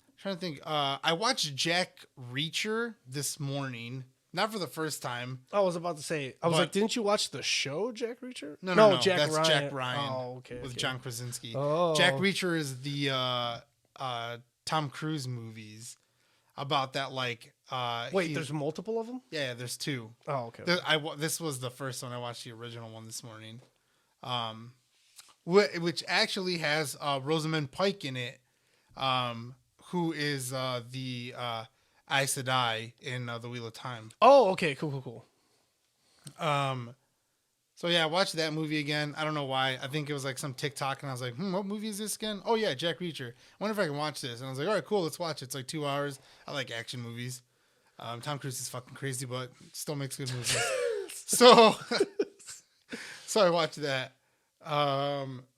I'm trying to think. I watched Jack Reacher this morning, not for the first time. I was about to say. I was But- like, didn't you watch the show Jack Reacher? No. Jack That's Ryan. Jack Ryan. Oh, okay. With okay. John Krasinski. Oh. Jack Reacher is the Tom Cruise movies about that like. Wait, there's multiple of them? yeah, there's 2. Oh, okay. This was the first one. I watched the original one this morning, which actually has Rosamund Pike in it, who is the Aes Sedai in The Wheel of Time. Oh, okay. Cool. So So yeah, I watched that movie again. I don't know why. I think it was like some TikTok, and I was like, what movie is this again? Oh yeah, Jack Reacher. I wonder if I can watch this. And I was like, all right, cool, let's watch it. It's like 2 hours. I like action movies. Tom Cruise is fucking crazy, but still makes good movies. so, so I watched that.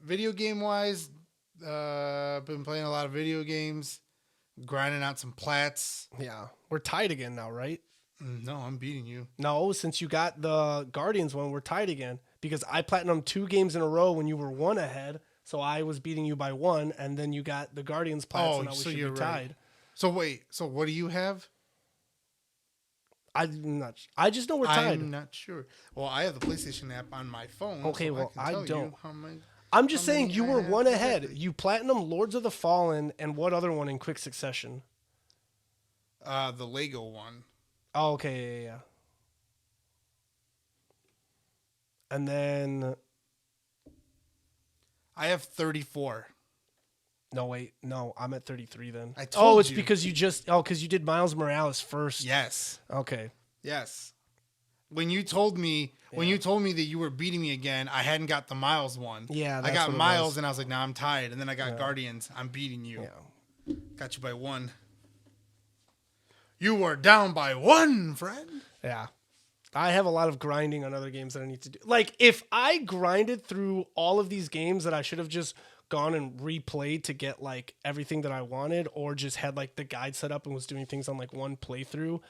Video game wise, been playing a lot of video games, grinding out some plats. Yeah. We're tied again now, right? No, I'm beating you. No, since you got the Guardians one, we're tied again because I platinumed 2 games in a row when you were 1 ahead. So I was beating you by 1, and then you got the Guardians plats, Oh, and now we so should you're be right. tied. So wait, so what do you have? I'm not. I just know we're tied. I'm not sure. Well, I have the PlayStation app on my phone. Okay, so well, I can tell don't. You how many, I'm just how saying many you I were have 1 ahead. exactly. You platinum Lords of the Fallen and what other one in quick succession? The Lego one. Oh, okay, yeah. And then I have 34. no, wait, no, I'm at 33 then. I told it's you. because because you did Miles Morales first. Yes. Okay. Yes. When you told me that you were beating me again, I hadn't got the Miles one. Yeah, I that's got what it Miles was. and I was like, nah, I'm tired. And then I got Guardians. I'm beating you. Yeah. Got you by 1. You were down by 1, friend. Yeah. I have a lot of grinding on other games that I need to do. Like, if I grinded through all of these games that I should have just gone and replayed to get, like, everything that I wanted, or just had, like, the guide set up and was doing things on, like, one playthrough,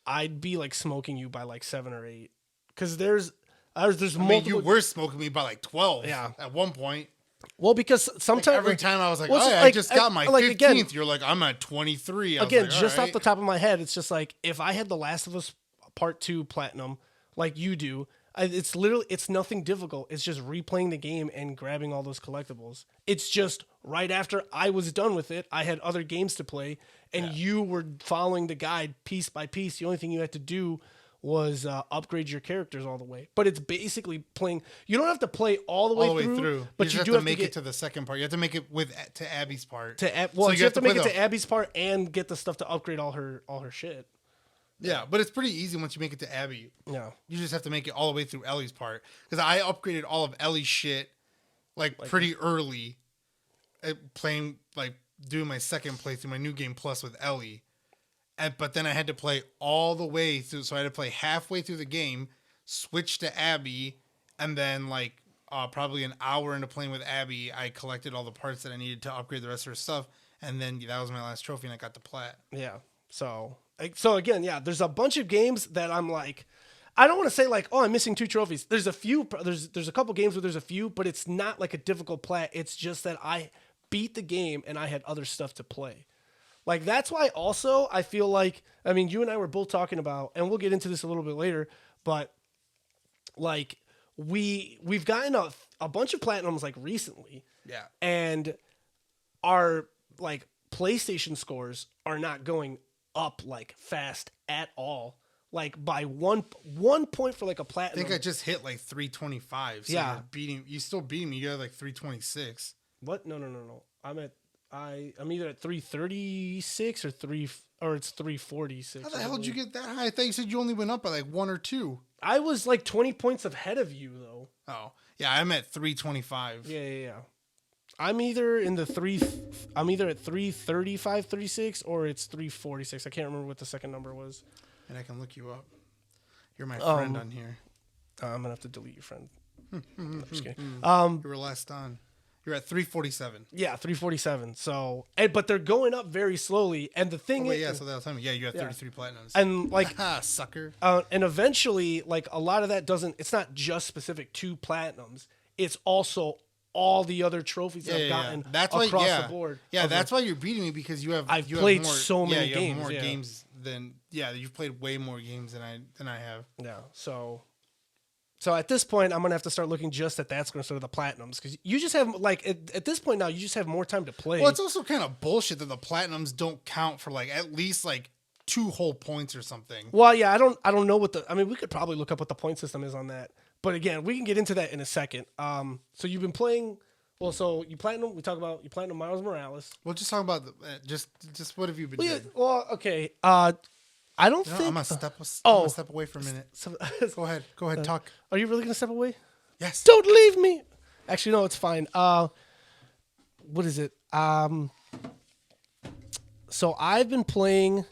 I'd be, like, smoking you by, like, 7 or 8. Because there's multiple... I mean, you were smoking me by like 12 Yeah. at one point. Well, because sometimes... Every time I was like, Well, it's oh, I like- just got my like, 15th. again- You're like, I'm at 23. I was Again, like, just all off the top of my head, it's just like if I had The Last of Us Part 2 Platinum, like you do, it's nothing difficult. It's just replaying the game and grabbing all those collectibles. It's just right after I was done with it, I had other games to play, and you were following the guide piece by piece. The only thing you had to do was upgrade your characters all the way. But it's basically playing. You don't have to play all the way through. But you you just do have to make get it to the second part. You have to make it to Abby's part. well, So you have to make it play to Abby's part and get the stuff to upgrade all her shit. Yeah, but it's pretty easy once you make it to Abby. Yeah. You just have to make it all the way through Ellie's part. Because I upgraded all of Ellie's shit like pretty early. Playing, like, doing my second playthrough, my New Game Plus with Ellie. But then I had to play all the way through. So I had to play halfway through the game, switch to Abby, and then, like, probably an hour into playing with Abby, I collected all the parts that I needed to upgrade the rest of her stuff. And then that was my last trophy, and I got the plat. Yeah. So again, yeah, there's a bunch of games that I'm like, I don't want to say like, oh, I'm missing 2 trophies. There's a few, there's a couple games where there's a few, but it's not like a difficult plat. It's just that I beat the game and I had other stuff to play. Like, that's why also I feel like, I mean, you and I were both talking about, and we'll get into this a little bit later, but like we've gotten a bunch of platinums like recently. Yeah. And our like PlayStation scores are not going up like fast at all. Like by one point for like a I platinum. think I just hit like 325. So Yeah. you still beating me. You're like 326. What? No. I'm either at 336 or it's 346. How the hell did you get that high? I thought you said you only went up by like 1 or 2. I was like 20 points ahead of you though. Oh, yeah, I'm at 325. Yeah. I'm either at 335, 36, or it's 346. I can't remember what the second number was. And I can look you up. You're my friend on here. I'm gonna have to delete your friend. No, I'm just kidding. You were last on. You're at 347. Yeah, 347. So, but they're going up very slowly. And the thing Wait, is, yeah, so that'll tell me. Yeah, you have 33 platinums. and like, Sucker. and eventually, like a lot of that it's not just specific to platinums. It's also all the other trophies that I've gotten That's why, across the board. Yeah, that's why you're beating me, because you have. I've you played have more, so many you games, have more yeah. games than you've played way more games than I have. Yeah. So at this point, I'm gonna have to start looking just at that sort of the platinums, because you just have like at this point now you just have more time to play. Well, it's also kind of bullshit that the platinums don't count for like at least like 2 whole points or something. Well, yeah, I don't know what we could probably look up what the point system is on that. But again, we can get into that in a second. So you've been playing. Well, so you platinum. We talk about you platinum Miles Morales. We'll just talk about just what have you been Well, yeah, doing? well, okay. I don't No, think. I'm gonna step away for a minute. So, Go ahead, talk. are you really gonna step away? Yes. Don't leave me. Actually, no, it's fine. What is it? So I've been playing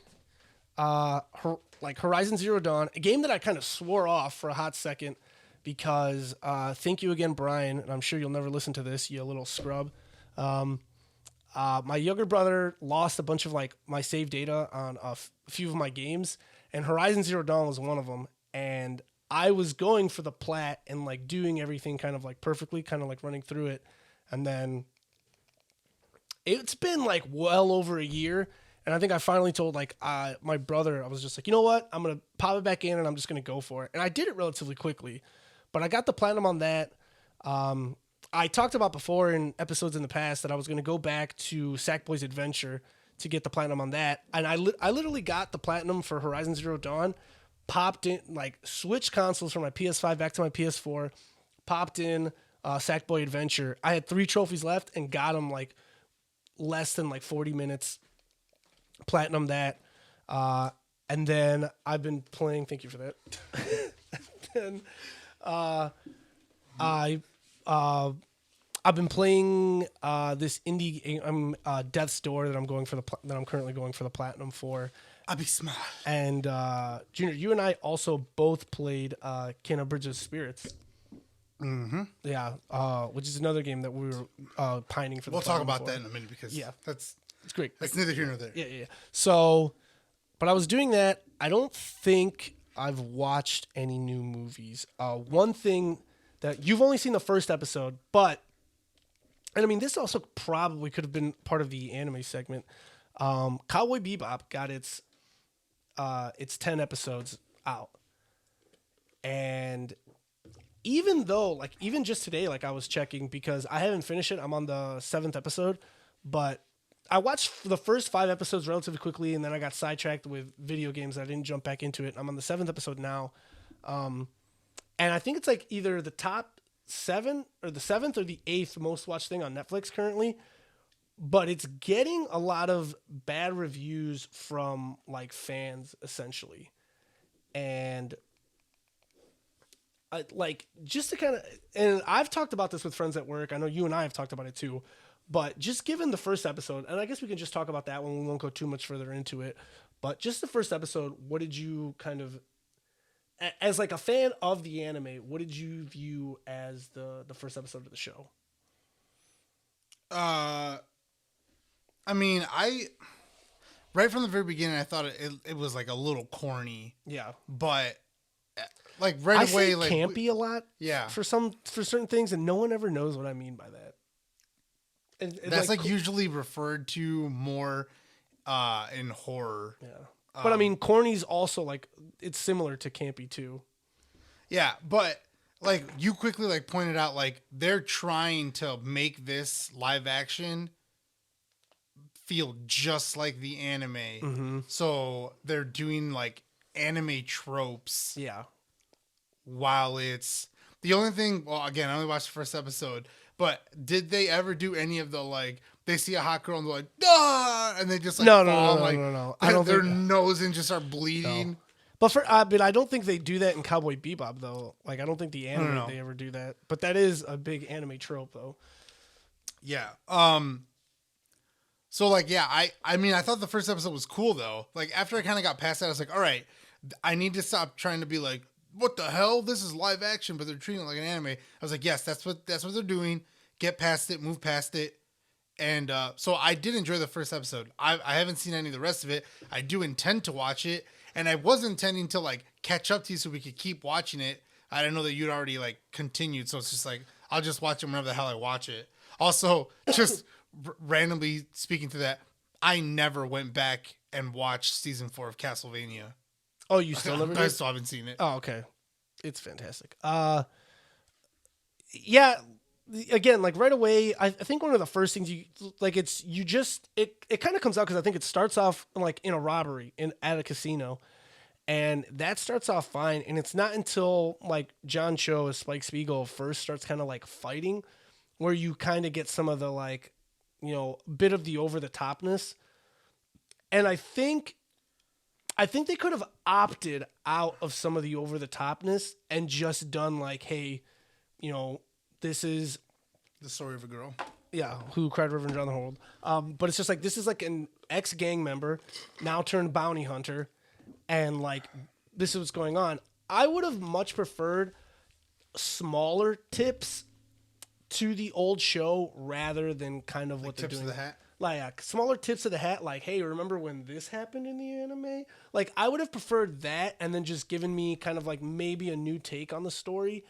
Horizon Zero Dawn, a game that I kind of swore off for a hot second because thank you again, Brian, and I'm sure you'll never listen to this, you little scrub. My younger brother lost a bunch of like my save data on a few of my games, and Horizon Zero Dawn was one of them. And I was going for the plat and like doing everything kind of like perfectly, kind of like running through it, and then it's been like well over a year. And I think I finally told like my brother, I was just like, you know what? I'm going to pop it back in and I'm just going to go for it. And I did it relatively quickly, but I got the platinum on that. I talked about before in episodes in the past that I was going to go back to Sackboy's Adventure to get the platinum on that. And I literally got the platinum for Horizon Zero Dawn, popped in, like switched consoles from my PS5 back to my PS4, popped in Sackboy Adventure. I had 3 trophies left and got them like less than like 40 minutes. Platinum that, and then I've been playing. Thank you for that. And I've been playing this indie game, Death's Door that I'm currently going for the platinum for. I'll be smart. And Junior, you and I also both played Kena Bridge of Spirits. Mm-hmm. Yeah, which is another game that we were pining for. We'll talk about that in a minute because it's great. That's neither here nor there. Yeah. So, but I was doing that. I don't think I've watched any new movies. One thing that you've only seen the first episode, and I mean, this also probably could have been part of the anime segment. Cowboy Bebop got its 10 episodes out. And even though, like, even just today, like I was checking because I haven't finished it. I'm on the 7th episode, but I watched the first 5 episodes relatively quickly, and then I got sidetracked with video games. I didn't jump back into it. I'm on the 7th episode now. And I think it's like either the top 7 or the 7th or the 8th most watched thing on Netflix currently. But it's getting a lot of bad reviews from like fans essentially. And just to kind of, and I've talked about this with friends at work. I know you and I have talked about it too. But just given the first episode, and I guess we can just talk about that one. We won't go too much further into it. But just the first episode, what did you kind of, as like a fan of the anime, what did you view as the first episode of the show? I mean, right from the very beginning, I thought it was like a little corny. Yeah. But like right I away, say like campy a lot. Yeah. For certain things, and no one ever knows what I mean by that. And that's like usually referred to more in horror. Yeah. But I mean, corny's also like, it's similar to campy too. Yeah, but like you quickly like pointed out, like they're trying to make this live action feel just like the anime. Mm-hmm. So they're doing like anime tropes. Yeah. While it's the only thing, well, again, I only watched the first episode, but did they ever do any of the like they see a hot girl and they're like, ah, and they just like no, I don't their nose and just start bleeding. No. But but I don't think they do that in Cowboy Bebop though. Like I don't think the anime they ever do that. But that is a big anime trope though. Yeah. So like yeah, I mean I thought the first episode was cool though. Like after I kind of got past that, I was like, all right, I need to stop trying to be like, what the hell? This is live action, but they're treating it like an anime. I was like, yes, that's what they're doing. Get past it, move past it. And so I did enjoy the first episode. I haven't seen any of the rest of it. I do intend to watch it, and I was intending to like catch up to you so we could keep watching it. I didn't know that you'd already like continued, so it's just like I'll just watch it whenever the hell I watch it. Also, just randomly speaking to that, I never went back and watched season 4 of Castlevania. Oh, you still never? I still haven't seen it. Oh, okay. It's fantastic. Yeah. Again, like right away, I think one of the first things it kind of comes out because I think it starts off like in a robbery at a casino, and that starts off fine. And it's not until like John Cho as Spike Spiegel first starts kind of like fighting, where you kind of get some of the like, you know, bit of the over the topness. And I think they could have opted out of some of the over the topness and just done like, hey, you know, this is The story of a girl. yeah, who cried river and drowned the world. But it's just like this is like an ex gang member now turned bounty hunter, and like this is what's going on. I would have much preferred smaller tips to the old show rather than kind of what they're tips of doing. the hat? Like smaller tips of the hat, like, hey, remember when this happened in the anime? Like, I would have preferred that and then just given me kind of like maybe a new take on the story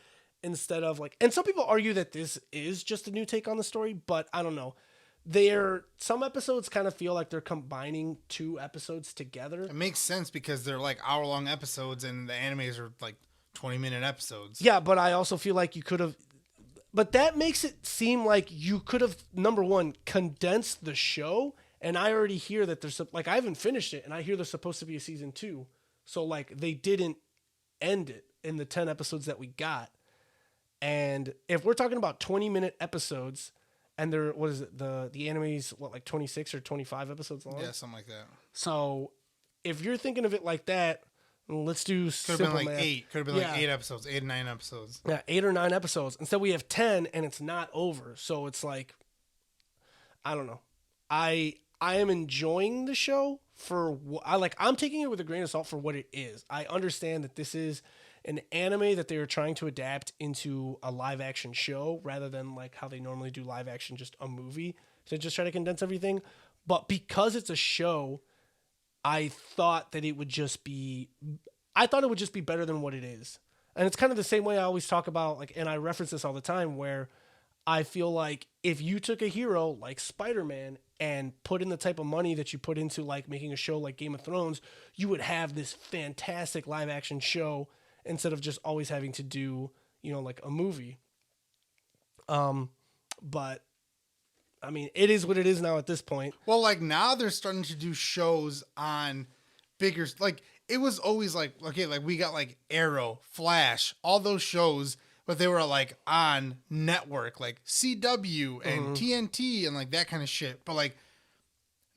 instead of like, and some people argue that this is just a new take on the story, but I don't know. Some episodes kind of feel like they're combining two episodes together. It makes sense because they're like hour-long episodes and the animes are like 20-minute episodes. Yeah, but I also feel like you could have. But that makes it seem like you could have, number one, condensed the show. And I already hear that there's, like, I haven't finished it, and I hear there's supposed to be a season 2. So, like, they didn't end it in the 10 episodes that we got. And if we're talking about 20-minute episodes, and what is it, the anime's, what, like 26 or 25 episodes long? Yeah, something like that. So, if you're thinking of it like that, let's do Could have simple been like math. 8. Could have been Yeah. like 8 episodes, 8 or 9 episodes. Yeah, 8 or 9 episodes. Instead, we have 10, and it's not over. So it's like, I don't know. I am enjoying the show for I'm taking it with a grain of salt for what it is. I understand that this is an anime that they are trying to adapt into a live action show rather than like how they normally do live action, just a movie. So just try to condense everything. But because it's a show, I thought it would just be better than what it is. And it's kind of the same way I always talk about, like, and I reference this all the time, where I feel like if you took a hero like Spider-Man and put in the type of money that you put into like making a show like Game of Thrones, you would have this fantastic live action show instead of just always having to do, you know, like a movie. But I mean, it is what it is now at this point. Well, like now they're starting to do shows on bigger, like it was always like, okay, like we got like Arrow, Flash, all those shows, but they were like on network, like CW and TNT and like that kind of shit. But like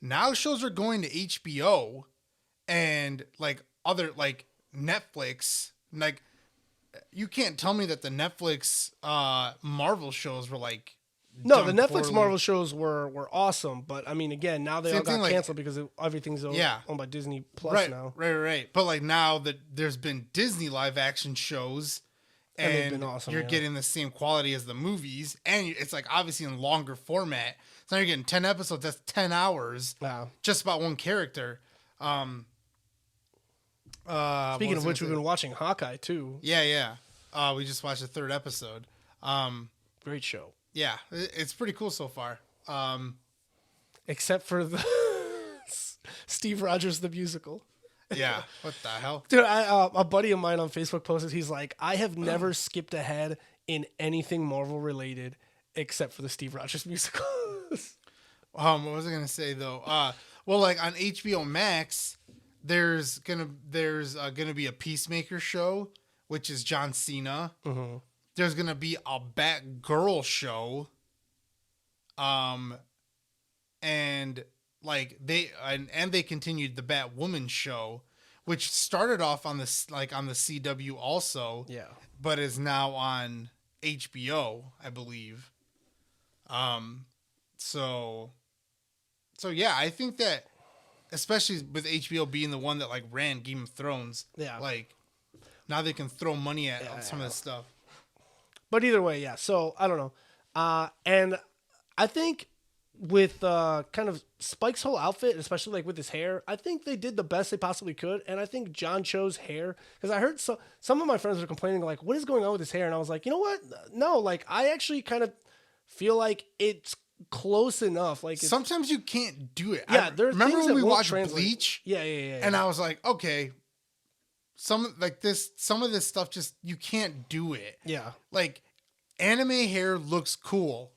now shows are going to HBO and like other like Netflix. Like you can't tell me that the Netflix Marvel shows were like No, the done Netflix poorly. Marvel shows were awesome, but I mean, again, now they Same all got thing, like- canceled because everything's Yeah. owned by Disney Plus right, now. Right. But like now that there's been Disney live action shows, And they've and been awesome, you're yeah. getting the same quality as the movies, and it's like obviously in longer format. So now you're getting 10 episodes. That's 10 hours Wow. just about one character. Speaking what of was which, I we've gonna been watching Hawkeye too. say? Yeah. We just watched the 3rd episode. Great show, Yeah, it's pretty cool so far. except for the Steve Rogers the musical. Yeah. What the hell? Dude, a buddy of mine on Facebook posted, he's like, I have never skipped ahead in anything Marvel related except for the Steve Rogers musical. What was I gonna say though? Well, like on HBO Max, there's gonna be a Peacemaker show, which is John Cena. Mm-hmm. There's gonna be a Batgirl show. And like they continued the Batwoman show, which started off on the on the CW also, Yeah. but is now on HBO, I believe. So yeah, I think that especially with HBO being the one that like ran Game of Thrones, Yeah. like now they can throw money at some of this stuff. But either way, yeah. So I don't know. And I think with kind of Spike's whole outfit, especially like with his hair, I think they did the best they possibly could. And I think John Cho's hair, because I heard some of my friends were complaining like, what is going on with his hair? And I was like, you know what? No, like I actually kind of feel like it's close enough. Like it's, Sometimes you can't do it. yeah, there are remember things when that we won't watched translate. Bleach, Yeah, yeah. and I was like, okay, some of this stuff just you can't do it. yeah. Like anime hair looks cool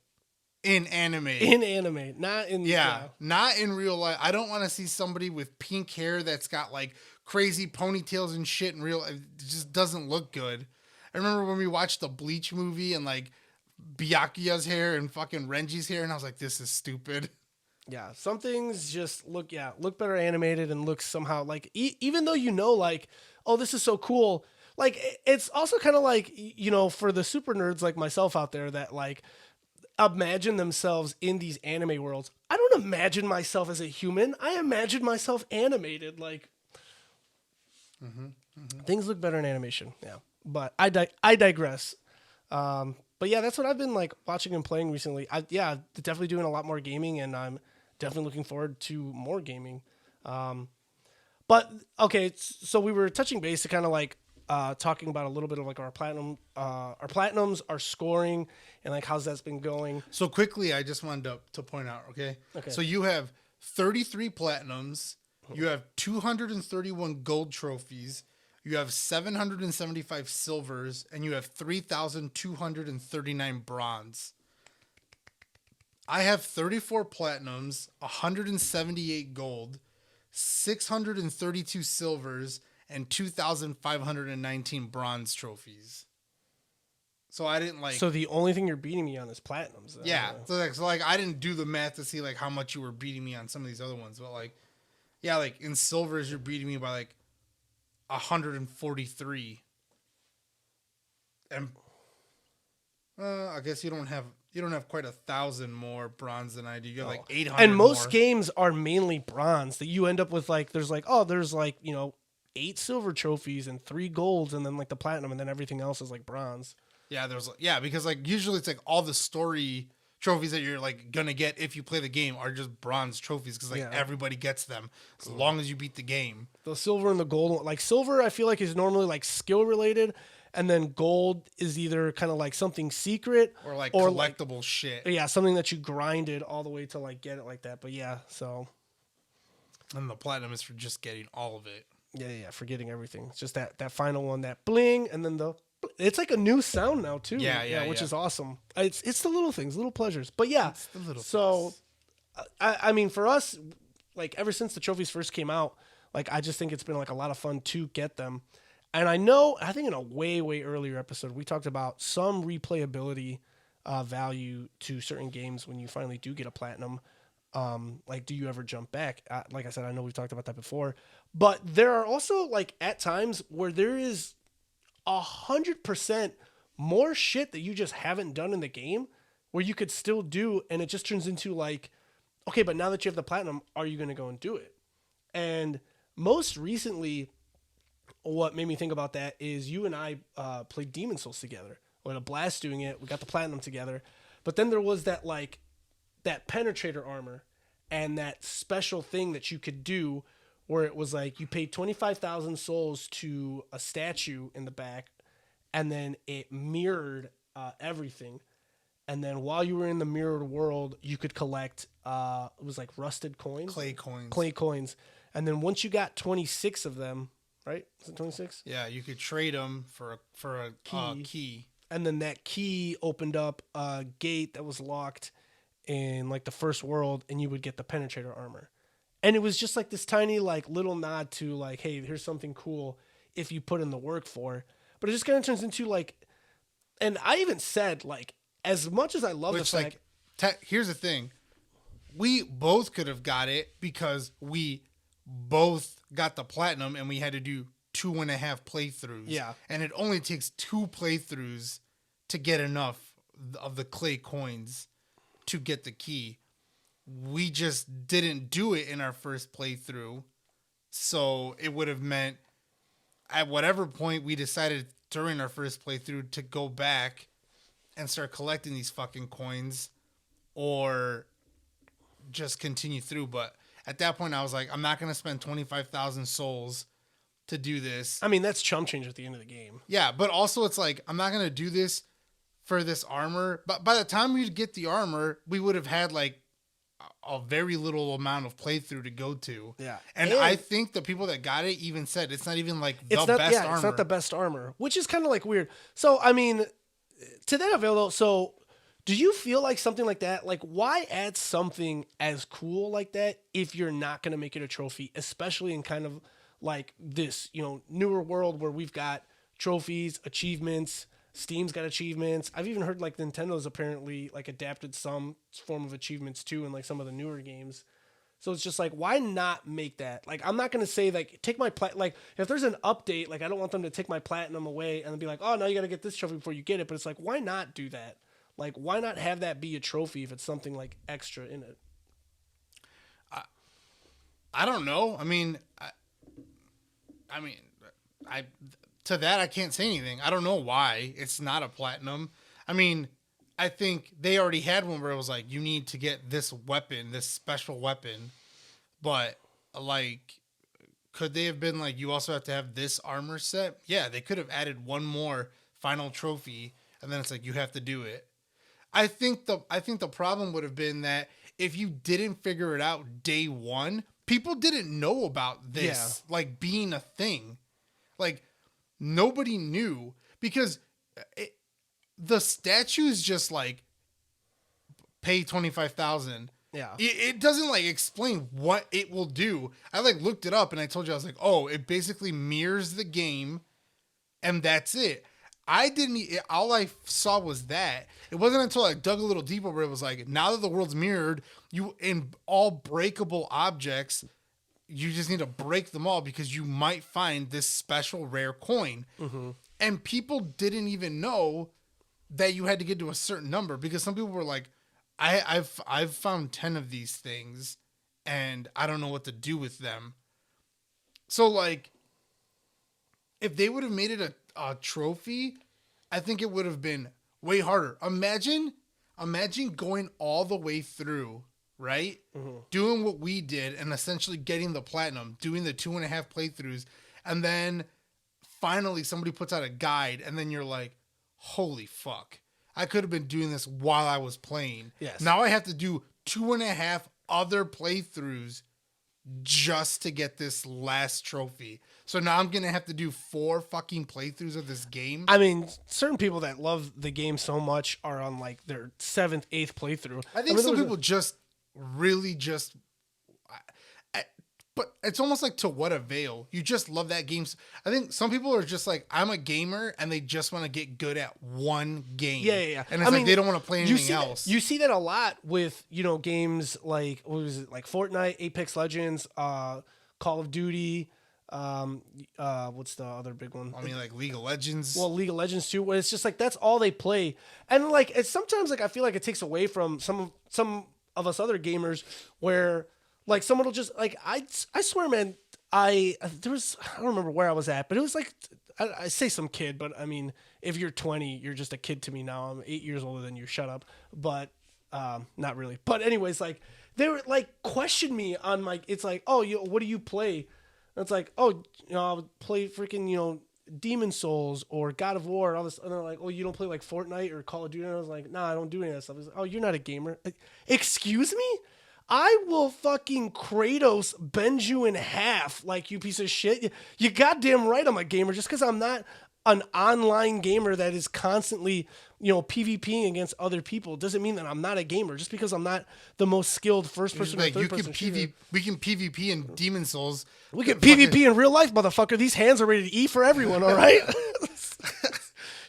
in anime. In anime, not in Yeah, not in real life. I don't want to see somebody with pink hair that's got like crazy ponytails and shit in real life. It just doesn't look good. I remember when we watched the Bleach movie and like Byakuya's hair and fucking Renji's hair, and I was like, this is stupid. Yeah, some things just look better animated and look somehow like even though you know like, oh, this is so cool. like it's also kind of like, for the super nerds like myself out there that like imagine themselves in these anime worlds. I don't imagine myself as a human. I imagine myself animated. Like things look better in animation. Yeah, but I digress. But yeah, that's what I've been like watching and playing recently. Definitely doing a lot more gaming, and I'm definitely looking forward to more gaming. But okay, so we were touching base to kind of like talking about a little bit of like our platinums, our scoring, and like how's that's been going. So quickly, I just wanted to point out, okay? So you have 33 platinums, you have 231 gold trophies, you have 775 silvers, and you have 3,239 bronze. I have 34 platinums, 178 gold, 632 silvers, and 2,519 bronze trophies. So I didn't like. So the only thing you're beating me on is platinums. Then. Yeah. So like I didn't do the math to see like how much you were beating me on some of these other ones, but like, yeah, like in silvers you're beating me by like 143. And I guess you don't have quite 1,000 more bronze than I do. You have like 800. And most more. games are mainly bronze. That you end up with like there's 8 silver trophies and 3 golds, and then like the platinum, and then everything else is like bronze. Yeah, because like usually it's like all the story trophies that you're like gonna get if you play the game are just bronze trophies because like everybody gets them as long as you beat the game. The silver and the gold, like silver, I feel like is normally like skill related, and then gold is either kind of like something secret Or like collectible shit. Yeah, something that you grinded all the way to like get it like that. But yeah, so. And the platinum is for just getting all of it. Yeah, forgetting everything. It's just that final one, that bling, and then it's like a new sound now too. Which is awesome. It's the little things, little pleasures. But yeah, it's the little so I mean, for us, like ever since the trophies first came out, like I just think it's been like a lot of fun to get them. And I think in a way earlier episode we talked about some replayability value to certain games when you finally do get a platinum. Like, do you ever jump back? Like I said, I know we've talked about that before, but there are also like at times where there is 100% more shit that you just haven't done in the game where you could still do. And it just turns into like, okay, but now that you have the platinum, are you going to go and do it? And most recently, what made me think about that is you and I played Demon Souls together. We had a blast doing it. We got the platinum together, but then there was that penetrator armor and that special thing that you could do where it was like you paid 25,000 souls to a statue in the back, and then it mirrored everything. And then while you were in the mirrored world, you could collect it was like rusted coins, clay coins. And then once you got 26 of them, right? Is it 26? Yeah, you could trade them for a key. And then that key opened up a gate that was locked in like the first world, and you would get the penetrator armor. And it was just like this tiny like little nod to like, hey, here's something cool if you put in the work for. But it just kind of turns into like, and I even said like, as much as I love the fact, here's the thing, we both could have got it because we both got the platinum and we had to do 2.5 playthroughs. Yeah, and it only takes 2 playthroughs to get enough of the clay coins to get the key. We just didn't do it in our first playthrough. So it would have meant at whatever point we decided during our first playthrough to go back and start collecting these fucking coins or just continue through. But at that point I was like, I'm not going to spend 25,000 souls to do this. I mean, that's chump change at the end of the game. Yeah, but also it's like, I'm not going to do this for this armor. But by the time we'd get the armor, we would have had like a very little amount of playthrough to go to. Yeah. And I think the people that got it even said it's not even like the best armor. It's not the best armor, which is kind of like weird. So, I mean, to that avail, so do you feel like something like that, like why add something as cool like that if you're not going to make it a trophy, especially in kind of like this, newer world where we've got trophies, achievements, Steam's got achievements. I've even heard like Nintendo's apparently like adapted some form of achievements too in like some of the newer games. So it's just like, why not make that? Like, I'm not gonna say like take my like if there's an update, like I don't want them to take my platinum away and be like, oh, now you gotta get this trophy before you get it. But it's like, why not do that? Like, why not have that be a trophy if it's something like extra in it? I don't know. I mean, I to that I can't say anything. I don't know why it's not a platinum. I mean, I think they already had one where it was like you need to get this weapon, this special weapon, but like, could they have been like you also have to have this armor set? Yeah, they could have added one more final trophy, and then it's like you have to do it. I think the problem would have been that if you didn't figure it out day one, people didn't know about this like being a thing. Like nobody knew because the statue is just like pay 25,000. Yeah. It doesn't like explain what it will do. I like looked it up and I told you I was like, oh, it basically mirrors the game, and that's it. All I saw was that. It wasn't until I dug a little deeper where it was like, now that the world's mirrored, you in all breakable objects, you just need to break them all because you might find this special rare coin. Mm-hmm. And people didn't even know that you had to get to a certain number because some people were like, I've found 10 of these things and I don't know what to do with them. So like, if they would have made it a trophy, I think it would have been way harder. Imagine going all the way through, right? Mm-hmm. Doing what we did and essentially getting the platinum, doing the 2.5 playthroughs, and then finally somebody puts out a guide, and then you're like, holy fuck. I could have been doing this while I was playing. Yes. Now I have to do 2.5 other playthroughs just to get this last trophy. So now I'm going to have to do 4 fucking playthroughs of this game. I mean, certain people that love the game so much are on like their 7th, 8th playthrough. I think some people just really just... But it's almost like to what avail? You just love that game. I think some people are just like, I'm a gamer, and they just want to get good at one game. Yeah. And it's they don't want to play anything else. You see that a lot with, games like, what was it, like Fortnite, Apex Legends, Call of Duty, what's the other big one? I mean, like League of Legends. Well, League of Legends too, where it's just like, that's all they play. And like, it's sometimes like, I feel like it takes away from some of us other gamers where... Like someone will just like I swear, man. I don't remember where I was at, but it was like I say some kid, but I mean, if you're 20, you're just a kid to me now. I'm 8 years older than you. Shut up. But not really. But anyways, like they were like question me on my. It's like, oh, what do you play? And it's like, oh, I'll play freaking Demon Souls or God of War. All this, and they're like, oh, you don't play like Fortnite or Call of Duty? And I was like, nah, I don't do any of that stuff. I was like, oh, you're not a gamer. Like, excuse me. I will fucking Kratos bend you in half, like, you piece of shit. You goddamn right I'm a gamer. Just because I'm not an online gamer that is constantly, PvPing against other people doesn't mean that I'm not a gamer. Just because I'm not the most skilled first-person or third-person shooter. We can PvP in Demon Souls. We can PvP in real life, motherfucker. These hands are ready to eat for everyone, all right?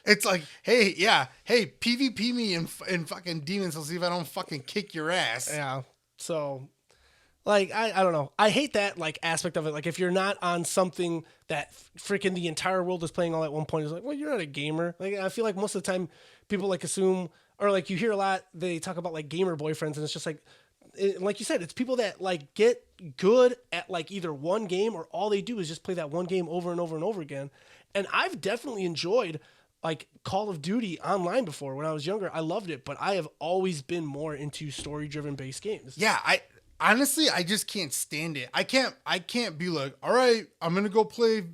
It's like, hey, PvP me in fucking Demon Souls, see if I don't fucking kick your ass. Yeah. So, like, I don't know. I hate that, like, aspect of it. Like, if you're not on something that freaking the entire world is playing all at one point, it's like, well, you're not a gamer. Like, I feel like most of the time people, like, assume, or, like, you hear a lot, they talk about, like, gamer boyfriends, and it's just like you said, it's people that, like, get good at, like, either one game or all they do is just play that one game over and over and over again. And I've definitely enjoyed... like Call of Duty online before when I was younger. I loved it, but I have always been more into story-driven based games. Yeah, I just can't stand it. I can't be like, all right, I'm gonna go play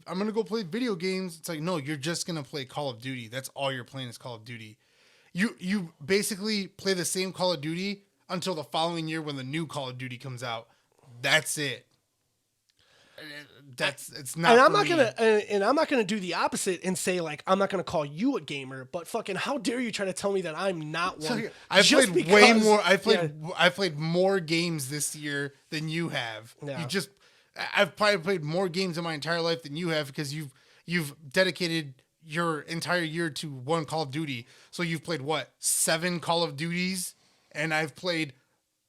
video games. It's like, no, you're just gonna play Call of Duty. That's all you're playing is Call of Duty. You basically play the same Call of Duty until the following year when the new Call of Duty comes out. That's it. It's not. And I'm not gonna do the opposite and say like I'm not gonna call you a gamer, but fucking how dare you try to tell me that I'm not one? So, I've played way more. I've played more games this year than you have. Yeah. I've probably played more games in my entire life than you have because you've dedicated your entire year to one Call of Duty. So you've played what, 7 Call of Duties, and I've played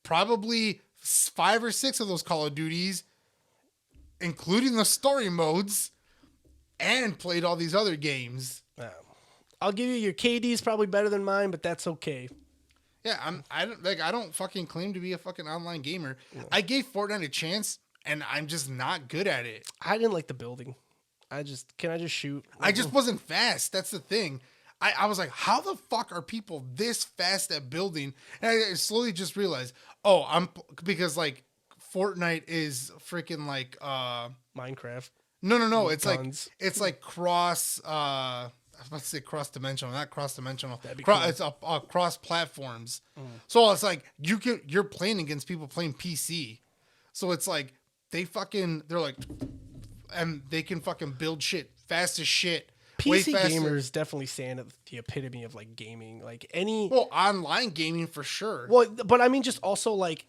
probably 5 or 6 of those Call of Duties, including the story modes, and played all these other games. I'll give you your KD's probably better than mine, but that's okay. Yeah, I don't fucking claim to be a fucking online gamer. I gave Fortnite a chance, and I'm just not good at it. I didn't like the building. Can I just shoot? I just wasn't fast. That's the thing. I was like, how the fuck are people this fast at building? And I slowly just realized, because like Fortnite is freaking like Minecraft. No. It's Guns. like cross. I was about to say cross dimensional, not cross dimensional. Cool. It's cross platforms. So it's like you're playing against people playing PC. So it's like they're like, and they can fucking build shit fast as shit. PC gamers definitely stand at the epitome of like gaming, like any. Well, online gaming for sure. Well, but I mean, just also like,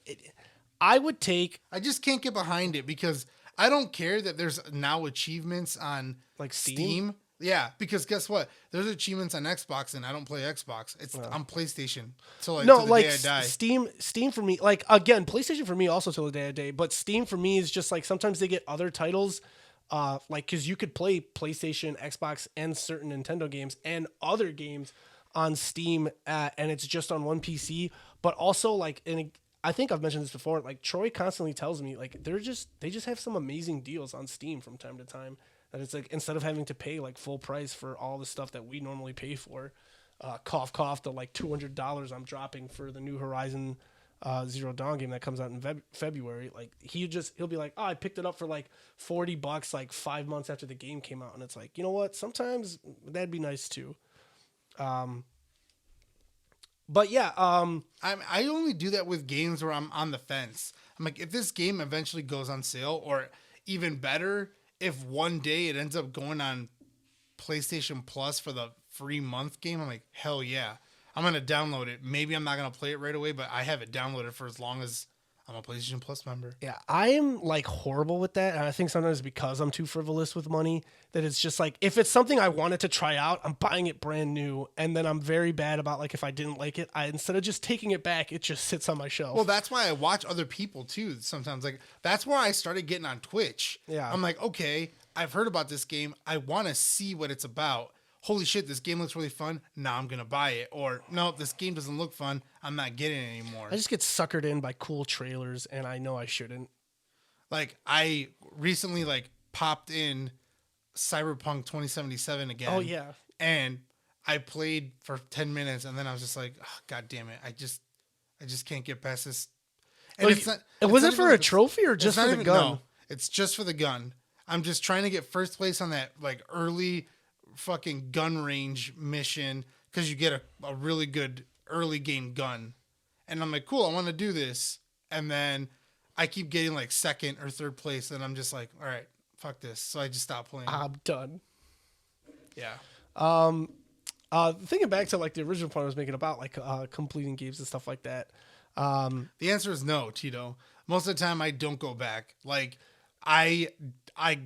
I would take. I just can't get behind it because I don't care that there's now achievements on Like Steam? Yeah, because guess what? There's achievements on Xbox, and I don't play Xbox. It's on PlayStation till No, the like day I die. Steam for me, like again, PlayStation for me also till the day I die. But Steam for me is just like sometimes they get other titles. Like, cause you could play PlayStation, Xbox, and certain Nintendo games and other games on Steam, and it's just on one PC. But also, like, and I think I've mentioned this before. Like, Troy constantly tells me, like, they just have some amazing deals on Steam from time to time. That it's like instead of having to pay like full price for all the stuff that we normally pay for, cough cough, the like $200 I'm dropping for the new Horizon Zero Dawn game that comes out in February. Like he'll be like, oh, I picked it up for like $40 like 5 months after the game came out, and it's like, you know what, sometimes that'd be nice too. But yeah, I only do that with games where I'm on the fence. I'm like, if this game eventually goes on sale, or even better, if one day it ends up going on PlayStation Plus for the free month game, I'm like, hell yeah. I'm going to download it. Maybe I'm not going to play it right away, but I have it downloaded for as long as I'm a PlayStation Plus member. Yeah, I am like horrible with that. And I think sometimes because I'm too frivolous with money, that it's just like, if it's something I wanted to try out, I'm buying it brand new. And then I'm very bad about like, if I didn't like it, instead of just taking it back, it just sits on my shelf. Well, that's why I watch other people too. Sometimes like, that's where I started getting on Twitch. Yeah. I'm like, okay, I've heard about this game. I want to see what it's about. Holy shit, this game looks really fun. Now I'm going to buy it. Or, no, this game doesn't look fun. I'm not getting it anymore. I just get suckered in by cool trailers, and I know I shouldn't. Like, I recently, like, popped in Cyberpunk 2077 again. Oh, yeah. And I played for 10 minutes, and then I was just like, oh, God damn it. I just can't get past this. And was it for a trophy or just for the gun? No, it's just for the gun. I'm just trying to get first place on that, like, early fucking gun range mission, because you get a really good early game gun. And I'm like, cool, I want to do this. And then I keep getting like second or third place, and I'm just like, all right, fuck this. So I just stopped playing. I'm done. Yeah. Thinking back to like the original point I was making about like completing games and stuff like that. The answer is no, Tito. Most of the time I don't go back. Like I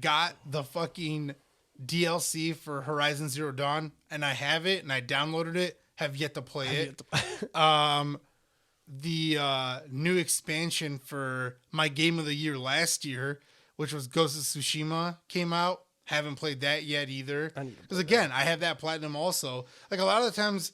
got the fucking DLC for Horizon Zero Dawn, and I have it, and I downloaded it, have yet to play it. The new expansion for my game of the year last year, which was Ghost of Tsushima, came out. Haven't played that yet either. Because again, I have that platinum also. Like a lot of the times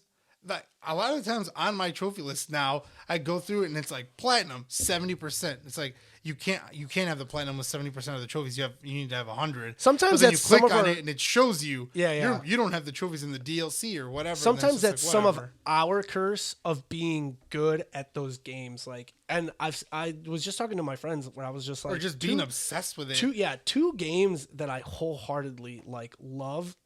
on my trophy list now, I go through it and it's like platinum 70%. It's like you can't have the platinum with 70% of the trophies. You need to have 100. Sometimes but then that's you click some of on our- it and it shows you. Yeah. You don't have the trophies in the DLC or whatever. Sometimes that's like, some of whatever. our curse of being good at those games. Like, and I was just talking to my friends where I was just like, or just being obsessed with it. two games that I wholeheartedly like love,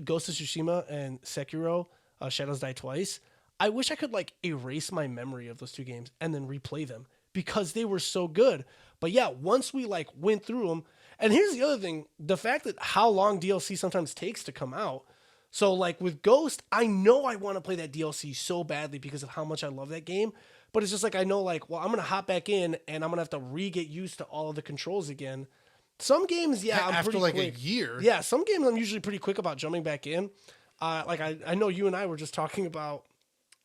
Ghost of Tsushima and Sekiro, Shadows Die Twice. I wish I could like erase my memory of those two games and then replay them because they were so good. But yeah, once we like went through them, and here's the other thing, the fact that how long DLC sometimes takes to come out. So like with Ghost, I know I want to play that DLC so badly because of how much I love that game. But it's just like, I know like, well, I'm going to hop back in and I'm going to have to get used to all of the controls again. Some games, yeah, I'm after pretty like quick. a year. Yeah, some games I'm usually pretty quick about jumping back in. Like I know you and I were just talking about,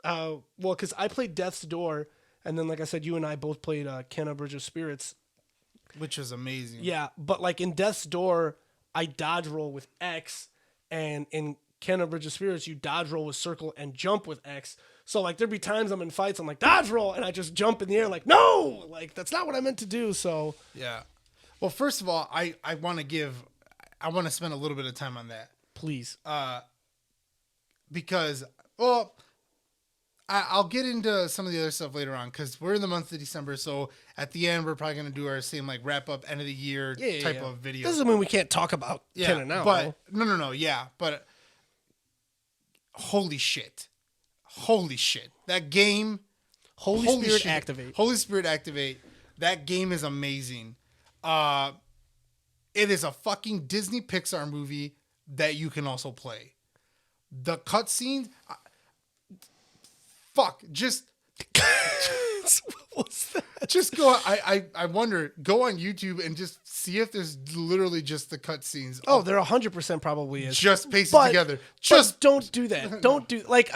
well, because I played Death's Door And then, like I said, you and I both played Kenna Bridge of Spirits. which was amazing. Yeah, but like in Death's Door, I dodge roll with X, and in Kenna Bridge of Spirits, you dodge roll with circle and jump with X. So like there'd be times I'm in fights, I'm like dodge roll, and I just jump in the air like no, like that's not what I meant to do. So Yeah. Well, first of all, I want to spend a little bit of time on that please, because, well, I'll get into some of the other stuff later on because we're in the month of December. So at the end, we're probably going to do our same like wrap up end of the year type of video. Doesn't mean we can't talk about Kenna now. But no, yeah, but holy shit, that game, Holy Spirit shit. activate. Holy Spirit activate. That game is amazing. It is a fucking Disney Pixar movie that you can also play. The cutscenes, just What's that? just go. I wonder. Go on YouTube and just see if there's literally just the cutscenes. Oh, there 100% probably is. Just pasted But- together. But Just don't do that. Don't do like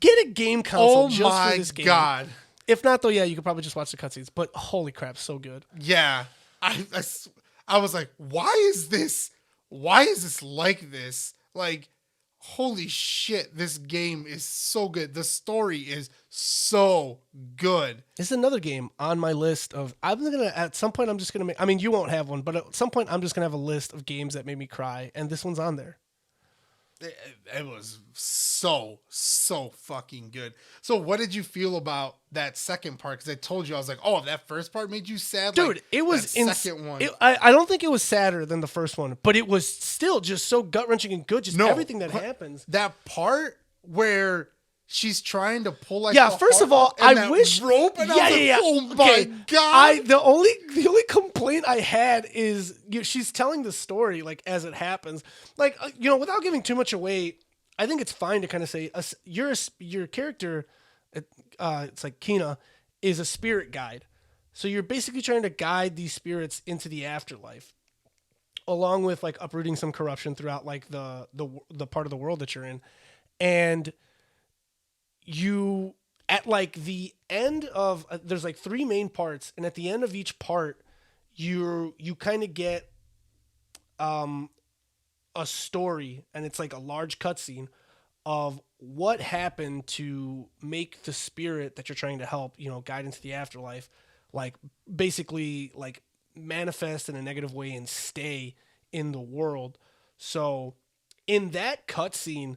get a game console oh just my for this game. god. If not though, yeah, you could probably just watch the cutscenes. But holy crap, so good. Yeah. I was like, why is this like this? Like, holy shit, this game is so good. The story is so good. This is another game on my list of. I'm gonna at some point. I'm just gonna make. I mean, you won't have one, but at some point, I'm just gonna have a list of games that made me cry, and this one's on there. It was so fucking good. So what did you feel about that second part? Because I told you, I was like, oh, that first part made you sad? Dude, Like, it was that second one. I don't think it was sadder than the first one, but it was still just so gut wrenching and good. Just No. everything that happens. That part where she's trying to pull like Yeah, the first of heart all, up and I that wish rope and I was like, oh my Okay, god. the only complaint I had is she's telling the story like as it happens. Like without giving too much away, I think it's fine to kind of say your character, it's like Kina, is a spirit guide. So you're basically trying to guide these spirits into the afterlife, along with like uprooting some corruption throughout like the part of the world that you're in, and you at like the end of there's like 3 main parts, and at the end of each part, you kind of get a story, and it's like a large cutscene of what happened to make the spirit that you're trying to help, guide into the afterlife, like basically like manifest in a negative way and stay in the world. So in that cutscene,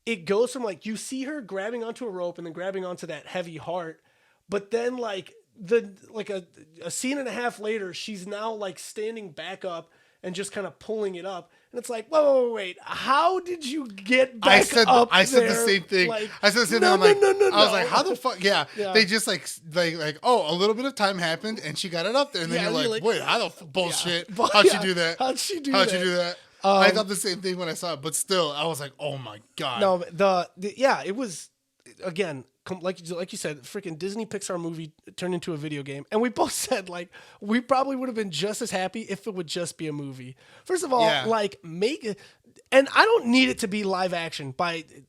it goes from like you see her grabbing onto a rope and then grabbing onto that heavy heart, but then like a scene and a half later, she's now like standing back up and just kind of pulling it up. And it's like, whoa, wait, how did you get back up I said the there? same thing. Like, I said the same no, thing. I'm like, no, I was like, how the fuck? Yeah. Yeah. They just like, oh, a little bit of time happened and she got it up there. And then Yeah, you're you're like, like, wait, how the bullshit? But- How'd yeah, she do that? How'd she do How'd that? you do that? I thought the same thing when I saw it, but still, I was like, oh my god. No, it was again like you said, freaking Disney Pixar movie turned into a video game, and we both said like we probably would have been just as happy if it would just be a movie. First of all, Yeah. like make it, and I don't need it to be live action.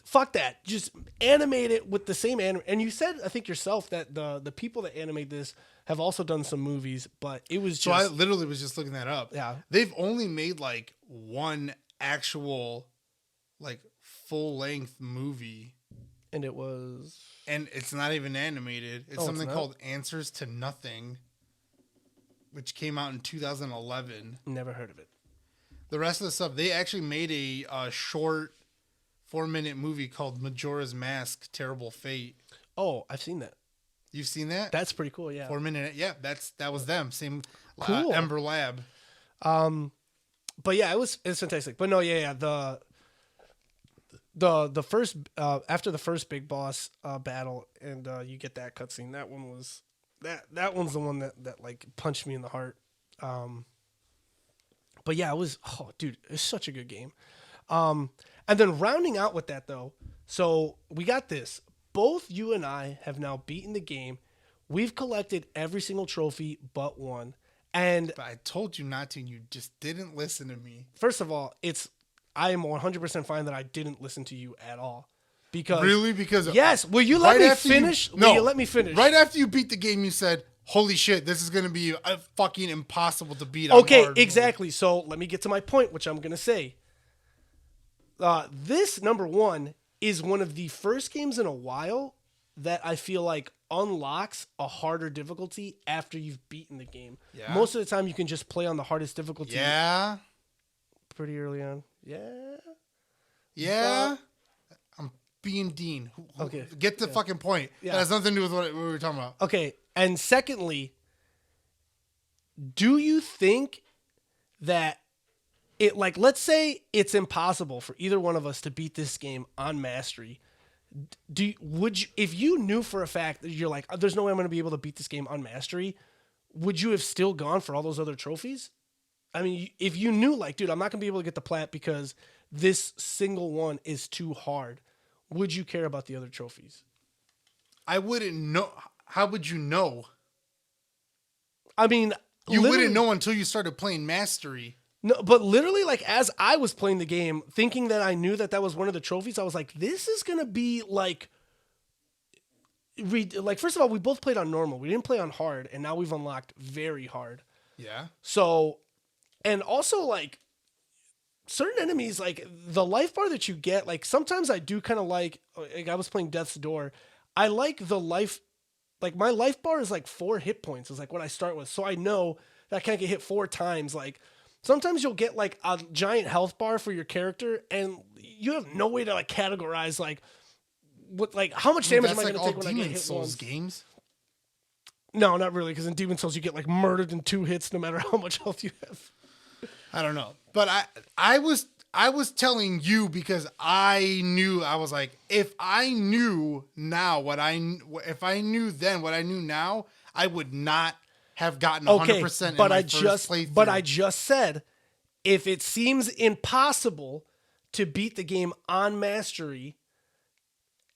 Fuck that, just animate it with the same And you said, I think yourself, that the people that animate this have also done some movies, but it was just. So I literally was just looking that up. Yeah. They've only made like one actual like full length movie, and it was. and it's not even animated. It's Oh, something it's not? called Answers to Nothing, which came out in 2011. Never heard of it. The rest of the stuff, they actually made a short 4-minute movie called Majora's Mask: Terrible Fate. Oh, I've seen that. You've seen that? That's pretty cool. Yeah. 4-minute. Yeah, that was them. Same. Cool. Ember Lab. But yeah, it's fantastic. But no, yeah. The first after the first big boss battle, and you get that cutscene. That one was that one's the one that like punched me in the heart. But yeah, it was dude, it's such a good game. And then rounding out with that though, so we got this. Both you and I have now beaten the game. We've collected every single trophy but one. And But I told you not to, and you just didn't listen to me. first of all, I am 100% fine that I didn't listen to you at all. Because Really? Because yes, will you let me after finish? no, Will you let me finish? Right after you beat the game, you said, "Holy shit, this is gonna be fucking impossible to beat." on Okay, hard mode." exactly. So let me get to my point, which I'm gonna say. This number one is one of the first games in a while that I feel like unlocks a harder difficulty after you've beaten the game. Yeah. Most of the time, you can just play on the hardest difficulty Yeah, pretty early on. Yeah. yeah. I'm being Dean. Okay, Get the fucking point. Yeah. That has nothing to do with what we were talking about. Okay, and secondly, do you think that it, like, let's say it's impossible for either one of us to beat this game on mastery? Would you, if you knew for a fact that you're like, there's no way I'm going to be able to beat this game on mastery, would you have still gone for all those other trophies? I mean, if you knew, like, dude, I'm not going to be able to get the plat because this single one is too hard, would you care about the other trophies? I wouldn't know. How would you know? I mean, You literally- wouldn't know until you started playing Mastery. No, but literally, like, as I was playing the game, thinking that I knew that that was one of the trophies, I was like, this is going to be, like, first of all, we both played on normal. We didn't play on hard, and now we've unlocked very hard. Yeah. So, and also, like, certain enemies, like, the life bar that you get, like, sometimes I do kind of like, I was playing Death's Door. I like the life, like, my life bar is, like, 4 hit points is, like, what I start with. So I know that I can't get hit 4 times, like, sometimes you'll get like a giant health bar for your character, and you have no way to like categorize like what, like how much damage am I That's going like to all take when I get Demon hit Souls once? games. No, not really, because in Demon Souls you get like murdered in 2 hits no matter how much health you have. I don't know, but I was telling you because I knew. I was like, if I knew now if I knew then what I knew now, I would not have gotten 100%. but in my I first just playthrough. but I just said, if it seems impossible to beat the game on mastery,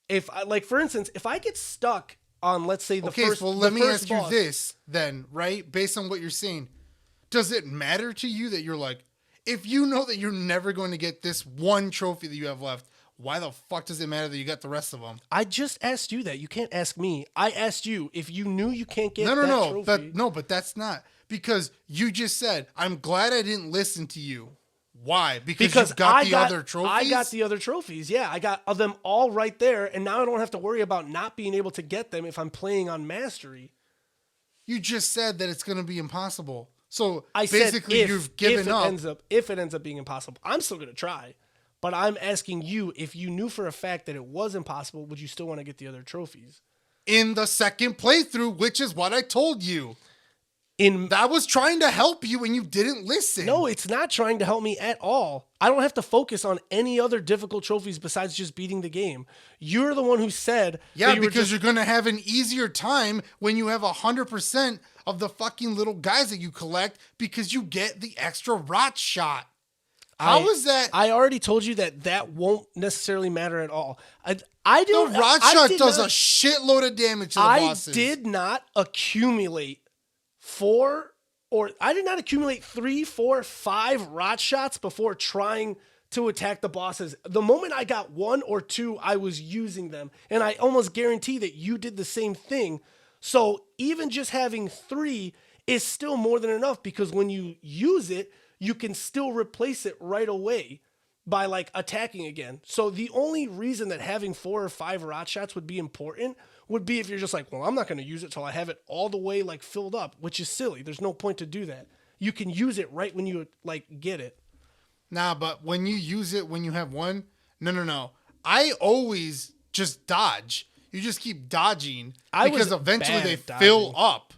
if I, like, for instance, if I get stuck on, let's say, the Okay, first, so the let me first ask boss, you this then, right? Based on what you're saying, does it matter to you that you're like, if you know that you're never going to get this one trophy that you have left, why the fuck does it matter that you got the rest of them? I just asked you that. You can't ask me. I asked you if you knew you can't get No, trophy. but that's not because you just said, I'm glad I didn't listen to you. Why? Because you got the other trophies? I got the other trophies. Yeah, I got them all right there, and now I don't have to worry about not being able to get them if I'm playing on mastery. You just said that it's going to be impossible. So I basically said you've given up. If it ends up being impossible, I'm still going to try. But I'm asking you, if you knew for a fact that it was impossible, would you still want to get the other trophies? In the second playthrough, which is what I told you. In That was trying to help you and you didn't listen. No, it's not trying to help me at all. I don't have to focus on any other difficult trophies besides just beating the game. You're the one who said Yeah, that you were because just, you're going to have an easier time when you have 100% of the fucking little guys that you collect because you get the extra rot shot. How is that? I already told you that won't necessarily matter at all. I The didn't. rot I shot did does not- a shitload of damage to the I bosses. did not accumulate 3, 4, 5 rot shots before trying to attack the bosses. The moment I got 1 or 2, I was using them. And I almost guarantee that you did the same thing. So even just having 3 is still more than enough, because when you use it, you can still replace it right away by like attacking again. So the only reason that having 4 or 5 rot shots would be important would be if you're just like, well, I'm not going to use it till I have it all the way like filled up, which is silly. There's no point to do that. You can use it right when you like get it. Nah, but when you use it when you have 1, no. I always just dodge. You just keep dodging because eventually they fill up.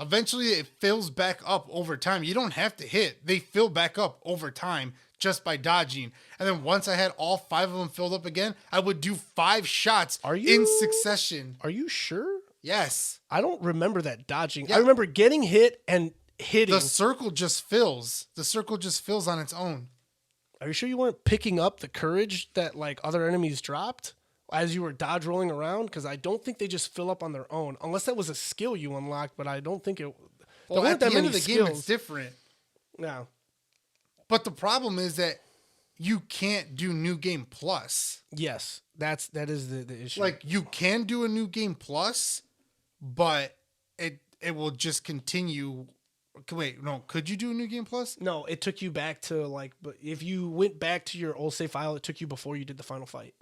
Eventually it fills back up over time. You don't have to hit. They fill back up over time just by dodging. And then once I had all 5 of them filled up again, I would do 5 shots in succession. Are you sure? Yes. I don't remember that dodging. Yeah. I remember getting hit and hitting. The circle just fills. The circle just fills on its own. Are you sure you weren't picking up the courage that like other enemies dropped as you were dodge rolling around? Because I don't think they just fill up on their own, unless that was a skill you unlocked. But I don't think it. Well, at the end of the game, it's different. Yeah. But the problem is that you can't do New Game Plus. Yes, that is the issue. Like, you can do a New Game Plus, but it will just continue. Wait, no, could you do a New Game Plus? no, it took you back to like, but if you went back to your old save file, it took you before you did the final fight.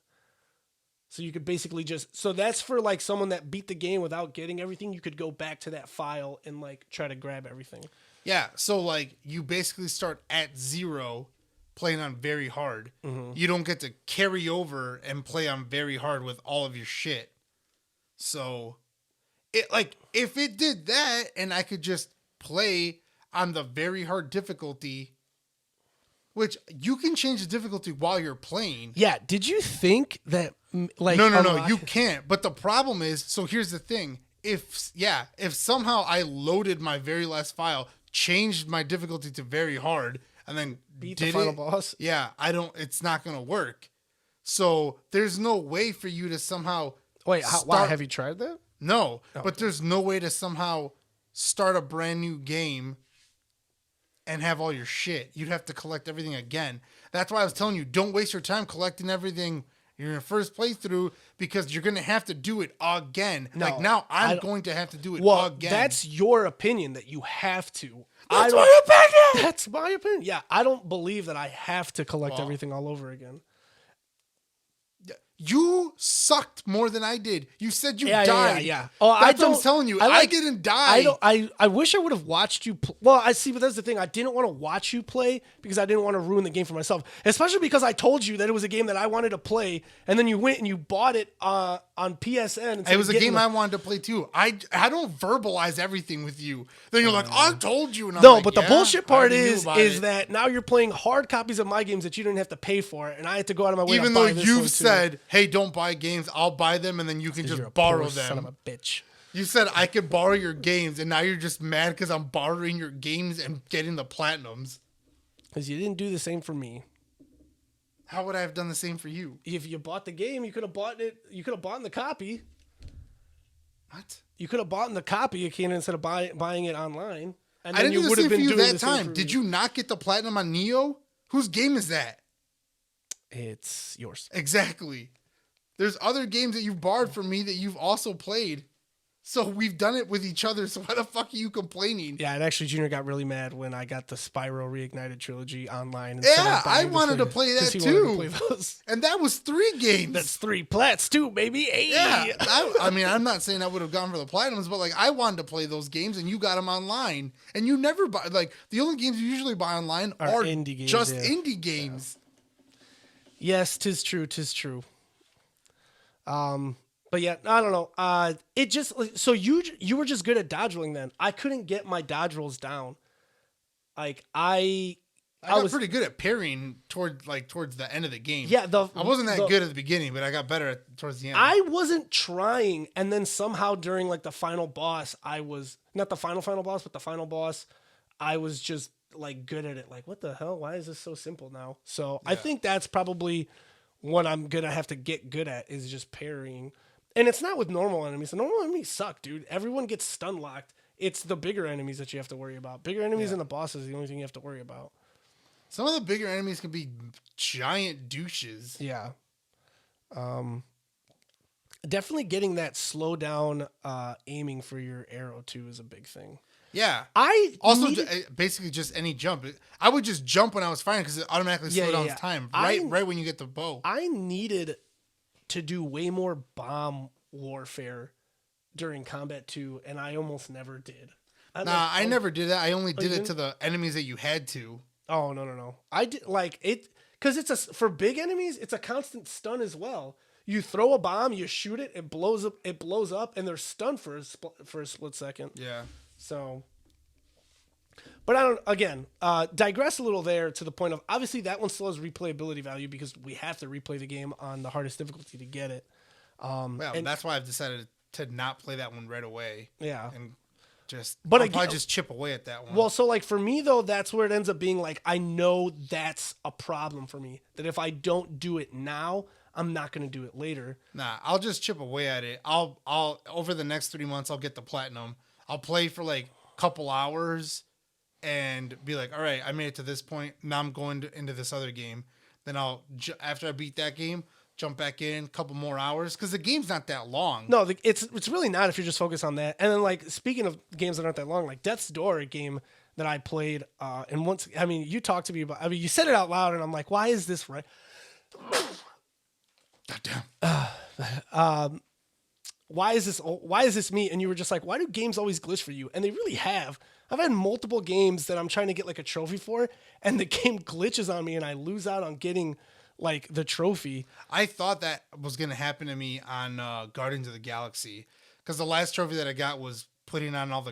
So you could basically so that's for like someone that beat the game without getting everything. You could go back to that file and like try to grab everything. Yeah, so like you basically start at 0 playing on very hard. You don't get to carry over and play on very hard with all of your shit. So it like if it did that and I could just play on the very hard difficulty, which you can change the difficulty while you're playing. Yeah. Did you think that like No, you can't. But the problem is, so here's the thing. If somehow I loaded my very last file, changed my difficulty to very hard, and then beat did the final it, boss? yeah, it's not going to work. So there's no way for you to somehow Wait, why have you tried that? No, but there's no way to somehow start a brand new game and have all your shit. You'd have to collect everything again. That's why I was telling you, don't waste your time collecting everything in your first playthrough because you're going to have to do it again. No, like now I'm going to have to do it Well, again. that's your opinion that you have to. That's my opinion! That's my opinion. Yeah, I don't believe that I have to collect everything all over again. You sucked more than I did. You said you Yeah. died. Oh, That's what I'm telling you. I didn't die. I wish I would have watched you. Well, I see, but that's the thing. I didn't want to watch you play because I didn't want to ruin the game for myself. Especially because I told you that it was a game that I wanted to play, and then you went and you bought it on PSN. It was a game I wanted to play too. I don't verbalize everything with you. Then you're like, I told you. And I'm No, like, but the yeah, bullshit part I knew is about it. that now you're playing hard copies of my games that you didn't have to pay for, and I had to go out of my way even to though buy this one you've too. said, hey, don't buy games, I'll buy them, and then you can You're a just borrow poor them. Son of a bitch. You said I could borrow your games, and now you're just mad because I'm borrowing your games and getting the platinums. Because you didn't do the same for me. How would I have done the same for you? If you bought the game, you could have bought it. You could have bought the copy. What? You could have bought the copy again instead of buying it online. And I then didn't do the would same have for been you doing that the same time. for Did me. you not get the platinum on Neo? Whose game is that? It's yours. Exactly. There's other games that you've borrowed from me that you've also played. So we've done it with each other. So why the fuck are you complaining? Yeah, and actually, Junior got really mad when I got the Spyro Reignited trilogy online. Yeah, I wanted to play that too. Those. And that was 3 games. That's 3 plats too, baby. Hey. Yeah. I mean, I'm not saying I would have gone for the platinums, but like I wanted to play those games and you got them online. And you never buy, like the only games you usually buy online are indie games, just yeah. indie games. Yes, 'tis true. But yeah, I don't know. It just so you were just good at dodge rolling then. I couldn't get my dodge rolls down. Like I got pretty good at parrying towards the end of the game. Yeah, I wasn't that good at the beginning, but I got better towards the end. I wasn't trying, and then somehow during like the final boss, I was not the final boss, but the final boss, I was just like good at it. Like, what the hell? Why is this so simple now? So I think that's probably what I'm gonna have to get good at is just parrying. And it's not with normal enemies. The normal enemies suck, dude. Everyone gets stun locked. It's the bigger enemies that you have to worry about. Bigger enemies and the bosses is the only thing you have to worry about. Some of the bigger enemies can be giant douches. Yeah. Definitely getting that slow down aiming for your arrow too is a big thing. Yeah. Basically just any jump. I would just jump when I was firing because it automatically slowed down time right when you get the bow. I needed to do way more bomb warfare during Combat 2, and I almost never did. I never did that. I only did it to the enemies that you had to. Oh, no. I did like it because for big enemies, it's a constant stun as well. You throw a bomb, you shoot it, it blows up, and they're stunned for a split second. Yeah. So, but digress a little there to the point of obviously that one still has replayability value because we have to replay the game on the hardest difficulty to get it. That's why I've decided to not play that one right away. Yeah. And just, but I'll probably just chip away at that one. Well, so like for me though, that's where it ends up being like, I know that's a problem for me. That if I don't do it now, I'm not going to do it later. Nah, I'll just chip away at it. I'll over the next 3 months, I'll get the platinum. I'll play for like a couple hours and be like, all right, I made it to this point. Now I'm going into this other game. Then after I beat that game, jump back in a couple more hours because the game's not that long. No, it's really not if you're just focused on that. And then like speaking of games that aren't that long, like Death's Door, a game that I played, and once you talked to me about, you said it out loud, and I'm like, why is this right? Goddamn. Why is this me? And you were just like, why do games always glitch for you? And they really have. I've had multiple games that I'm trying to get like a trophy for, and the game glitches on me, and I lose out on getting like the trophy. I thought that was gonna happen to me on Guardians of the Galaxy because the last trophy that I got was putting on all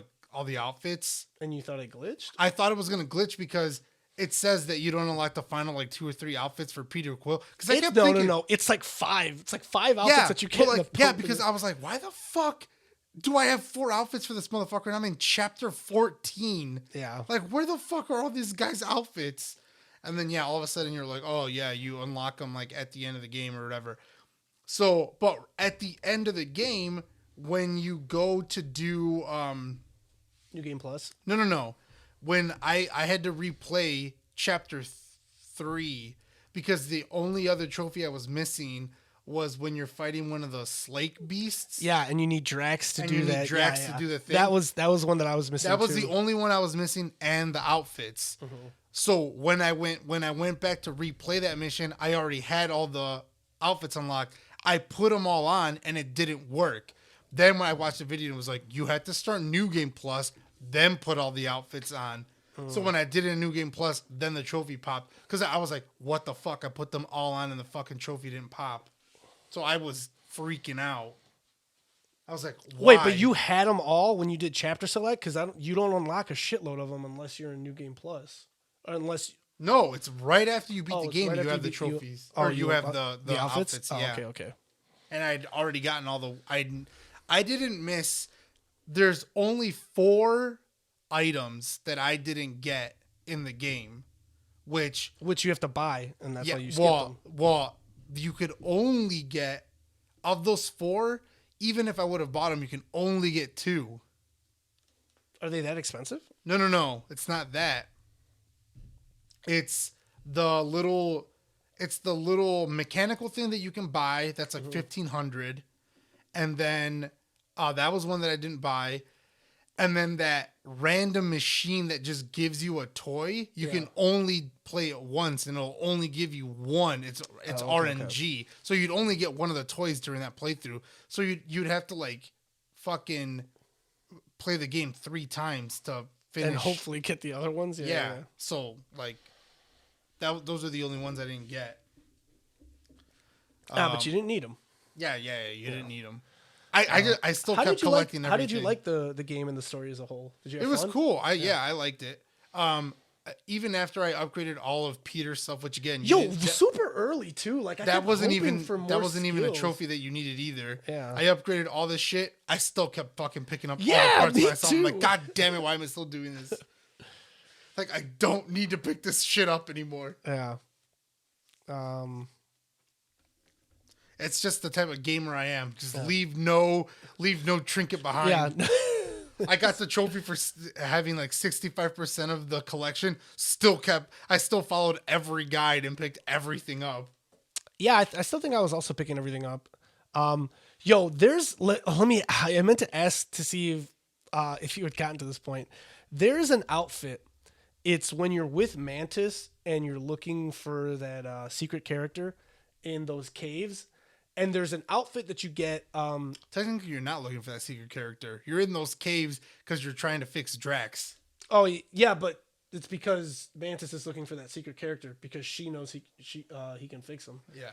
the outfits. And you thought it glitched? I thought it was gonna glitch because it says that you don't unlock the final like 2 or 3 outfits for Peter Quill. Because I kept thinking, no. It's like 5. It's like 5 outfits that you get. Like, because I was like, why the fuck do I have 4 outfits for this motherfucker? And I'm in chapter 14. Yeah. Like, where the fuck are all these guys' outfits? And then, all of a sudden you're like, oh, yeah, you unlock them like at the end of the game or whatever. So, but at the end of the game, when you go to do... New Game Plus? No. When I had to replay chapter 3 because the only other trophy I was missing was when you're fighting one of the Slake beasts. Yeah, and you need Drax to do that. Drax to do the thing. That was one that I was missing. That was too. the only one I was missing, and the outfits. So when I went back to replay that mission, I already had all the outfits unlocked. I put them all on, and it didn't work. Then when I watched the video, it was like, you had to start New Game Plus, then put all the outfits on. So when I did it in New Game Plus, then the trophy popped. Because I was like, what the fuck? I put them all on, and the fucking trophy didn't pop. So I was freaking out. I was like, why? Wait, but you had them all when you did chapter select? Because you don't unlock a shitload of them unless you're in New Game Plus. Or unless... No, it's right after you beat the game right you have the trophies. Or you have the outfits. Oh, yeah. Okay. And I'd already gotten all the... I didn't miss... There's only 4 items that I didn't get in the game, which you have to buy, and that's why you skip them. Well, you could only get... Of those 4, even if I would have bought them, you can only get 2. Are they that expensive? No. It's not that. It's the little mechanical thing that you can buy that's like 1,500, and then that was one that I didn't buy, and then that random machine that just gives you a toy. You can only play it once, and it'll only give you one. It's RNG, okay. So you'd only get one of the toys during that playthrough. So you'd have to like fucking play the game 3 times to finish, and hopefully get the other ones. Yeah. So like. Those are the only ones I didn't get. But you didn't need them. Yeah, you didn't need them. I still kept collecting everything. How did you like the game and the story as a whole? Did you have fun? It was cool. I liked it. Even after I upgraded all of Peter's stuff, which again, super early too. Like that wasn't even a trophy that you needed either. Yeah, I upgraded all this shit. I still kept fucking picking up all the parts me myself. too. I'm like, God damn it, why am I still doing this? Like, I don't need to pick this shit up anymore. Yeah. It's just the type of gamer I am. Just leave no trinket behind. Yeah. I got the trophy for having like 65% of the collection. I still followed every guide and picked everything up. Yeah, I still think I was also picking everything up. I meant to ask to see if you had gotten to this point. There's an outfit. It's when you're with Mantis and you're looking for that secret character in those caves. And there's an outfit that you get. Technically, you're not looking for that secret character. You're in those caves because you're trying to fix Drax. Oh, yeah, but it's because Mantis is looking for that secret character because she knows he can fix him. Yeah.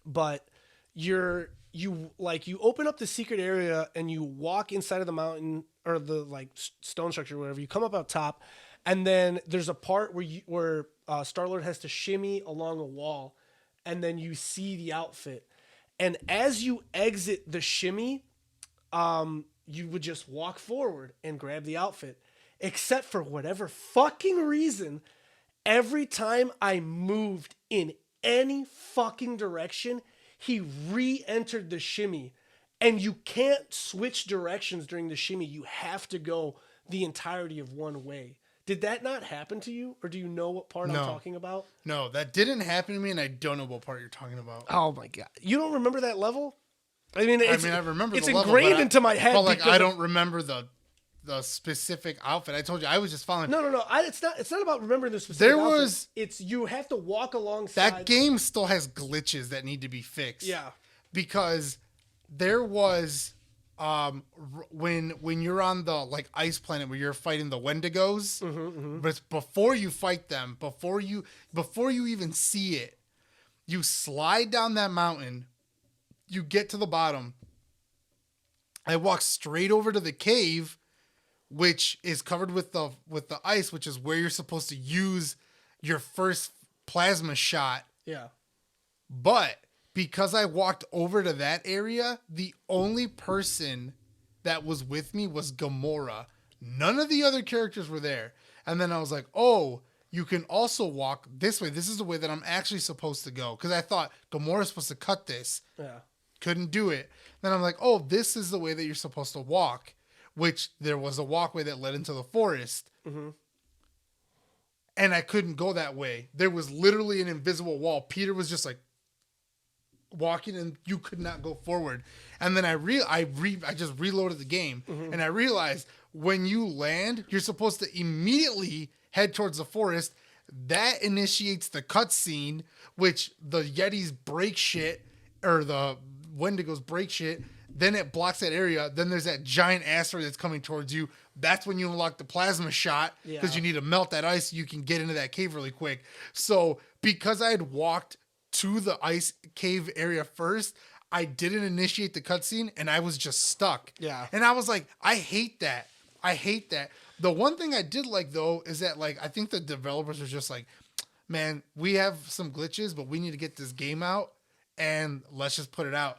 But you open up the secret area and you walk inside of the mountain or the like stone structure or whatever. You come up out top, and then there's a part where Star-Lord has to shimmy along a wall, and then you see the outfit. And as you exit the shimmy, you would just walk forward and grab the outfit. Except for whatever fucking reason, every time I moved in any fucking direction, he re-entered the shimmy. And you can't switch directions during the shimmy. You have to go the entirety of one way Did that not happen to you, or do you know what part I'm No. talking about? No, that didn't happen to me, and I don't know what part you're talking about. Oh my god, you don't remember that level? I mean, I remember it's the level, ingrained but into my head. But like, because I of- don't remember the specific outfit. I told you I was just following. No. It's not about remembering the specific. There outfit. was- It's you have to walk alongside. That game still has glitches that need to be fixed. Yeah. Because there was when you're on the like ice planet where you're fighting the Wendigos, but it's before you fight them, before you even see it, you slide down that mountain, you get to the bottom. I walk straight over to the cave, which is covered with the ice, which is where you're supposed to use your first plasma shot. Yeah. But because I walked over to that area, the only person that was with me was Gamora. None of the other characters were there. And then I was like, oh, you can also walk this way. This is the way that I'm actually supposed to go. Because I thought Gamora's supposed to cut this. Yeah. Couldn't do it. Then I'm like, oh, this is the way that you're supposed to walk. Which there was a walkway that led into the forest. And I couldn't go that way. There was literally an invisible wall. Peter was just like walking and you could not go forward. And then I just reloaded the game and I realized when you land, you're supposed to immediately head towards the forest. That initiates the cutscene, which the Yetis break shit, or the Wendigos break shit. Then it blocks that area. Then there's that giant asteroid that's coming towards you. That's when you unlock the plasma shot because Yeah. you need to melt that ice so you can get into that cave really quick. So because I had walked to the ice cave area first, I didn't initiate the cutscene and I was just stuck. Yeah. And I was like, I hate that. I hate that. The one thing I did like though is that like I think the developers are just like, man, we have some glitches, but we need to get this game out and let's just put it out.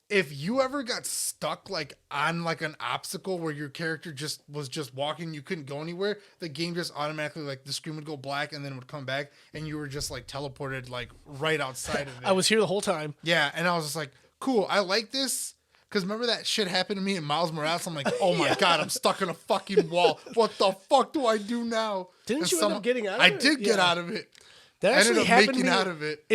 If you ever got stuck like on like an obstacle where your character was just walking, you couldn't go anywhere, the game just automatically like the screen would go black and then it would come back and you were just like teleported like right outside of it. I was here the whole time. Yeah, and I was just like, cool, I like this. Because remember that shit happened to me in Miles Morales? I'm like, oh my God, I'm stuck in a fucking wall. What the fuck do I do now? Didn't And you end up getting out of I it? did get Yeah. out of it. That I ended actually up happened making to me out of it.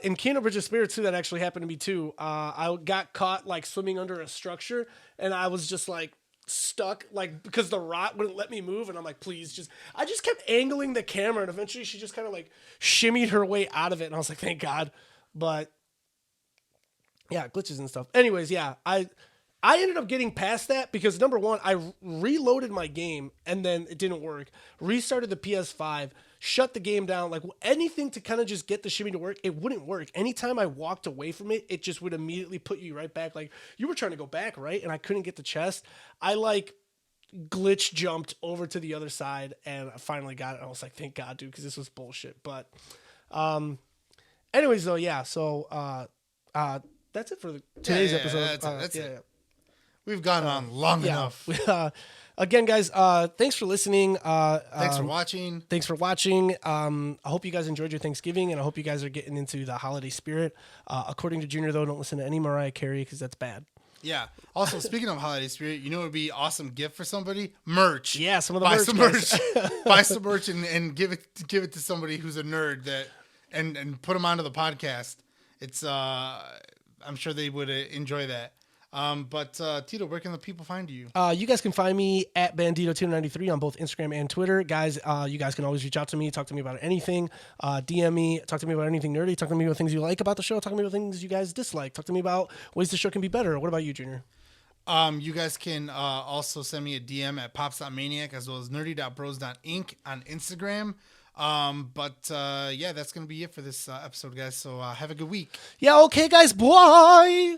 in Kino Bridge of Spirits too. That actually happened to me too. I got caught like swimming under a structure, and I was just like stuck, like because the rot wouldn't let me move, and I'm like, please, just. I just kept angling the camera, and eventually she just kind of like shimmied her way out of it, and I was like, thank God. But yeah, glitches and stuff. Anyways, yeah, I ended up getting past that because number one, I reloaded my game and then it didn't work. Restarted the PS5, shut the game down, like anything to kind of just get the shimmy to work. It wouldn't work. Anytime I walked away from it, it just would immediately put you right back. Like you were trying to go back, right? And I couldn't get the chest. I like glitch jumped over to the other side and I finally got it. I was like, thank God, dude, because this was bullshit. But anyways, though, yeah. So that's it for today's yeah, episode. that's it. We've gone on long enough. Again, guys, thanks for listening. Thanks for watching. Thanks for watching. I hope you guys enjoyed your Thanksgiving, and I hope you guys are getting into the holiday spirit. According to Junior, though, don't listen to any Mariah Carey because that's bad. Yeah. Also, speaking of holiday spirit, you know what would be an awesome gift for somebody? Merch. Yeah, some of the Buy merch, some guys. merch. Buy some merch and give it to somebody who's a nerd and put them onto the podcast. It's I'm sure they would enjoy that. But Tito, where can the people find you? You guys can find me at Bandito293 on both Instagram and Twitter. Guys, you guys can always reach out to me, talk to me about anything, DM me, talk to me about anything nerdy, talk to me about things you like about the show, talk to me about things you guys dislike, talk to me about ways the show can be better. What about you, Junior? You guys can also send me a DM at pops.maniac as well as nerdy.bros.inc on Instagram. Yeah, that's going to be it for this episode, guys. So have a good week. Yeah, okay, guys. Bye.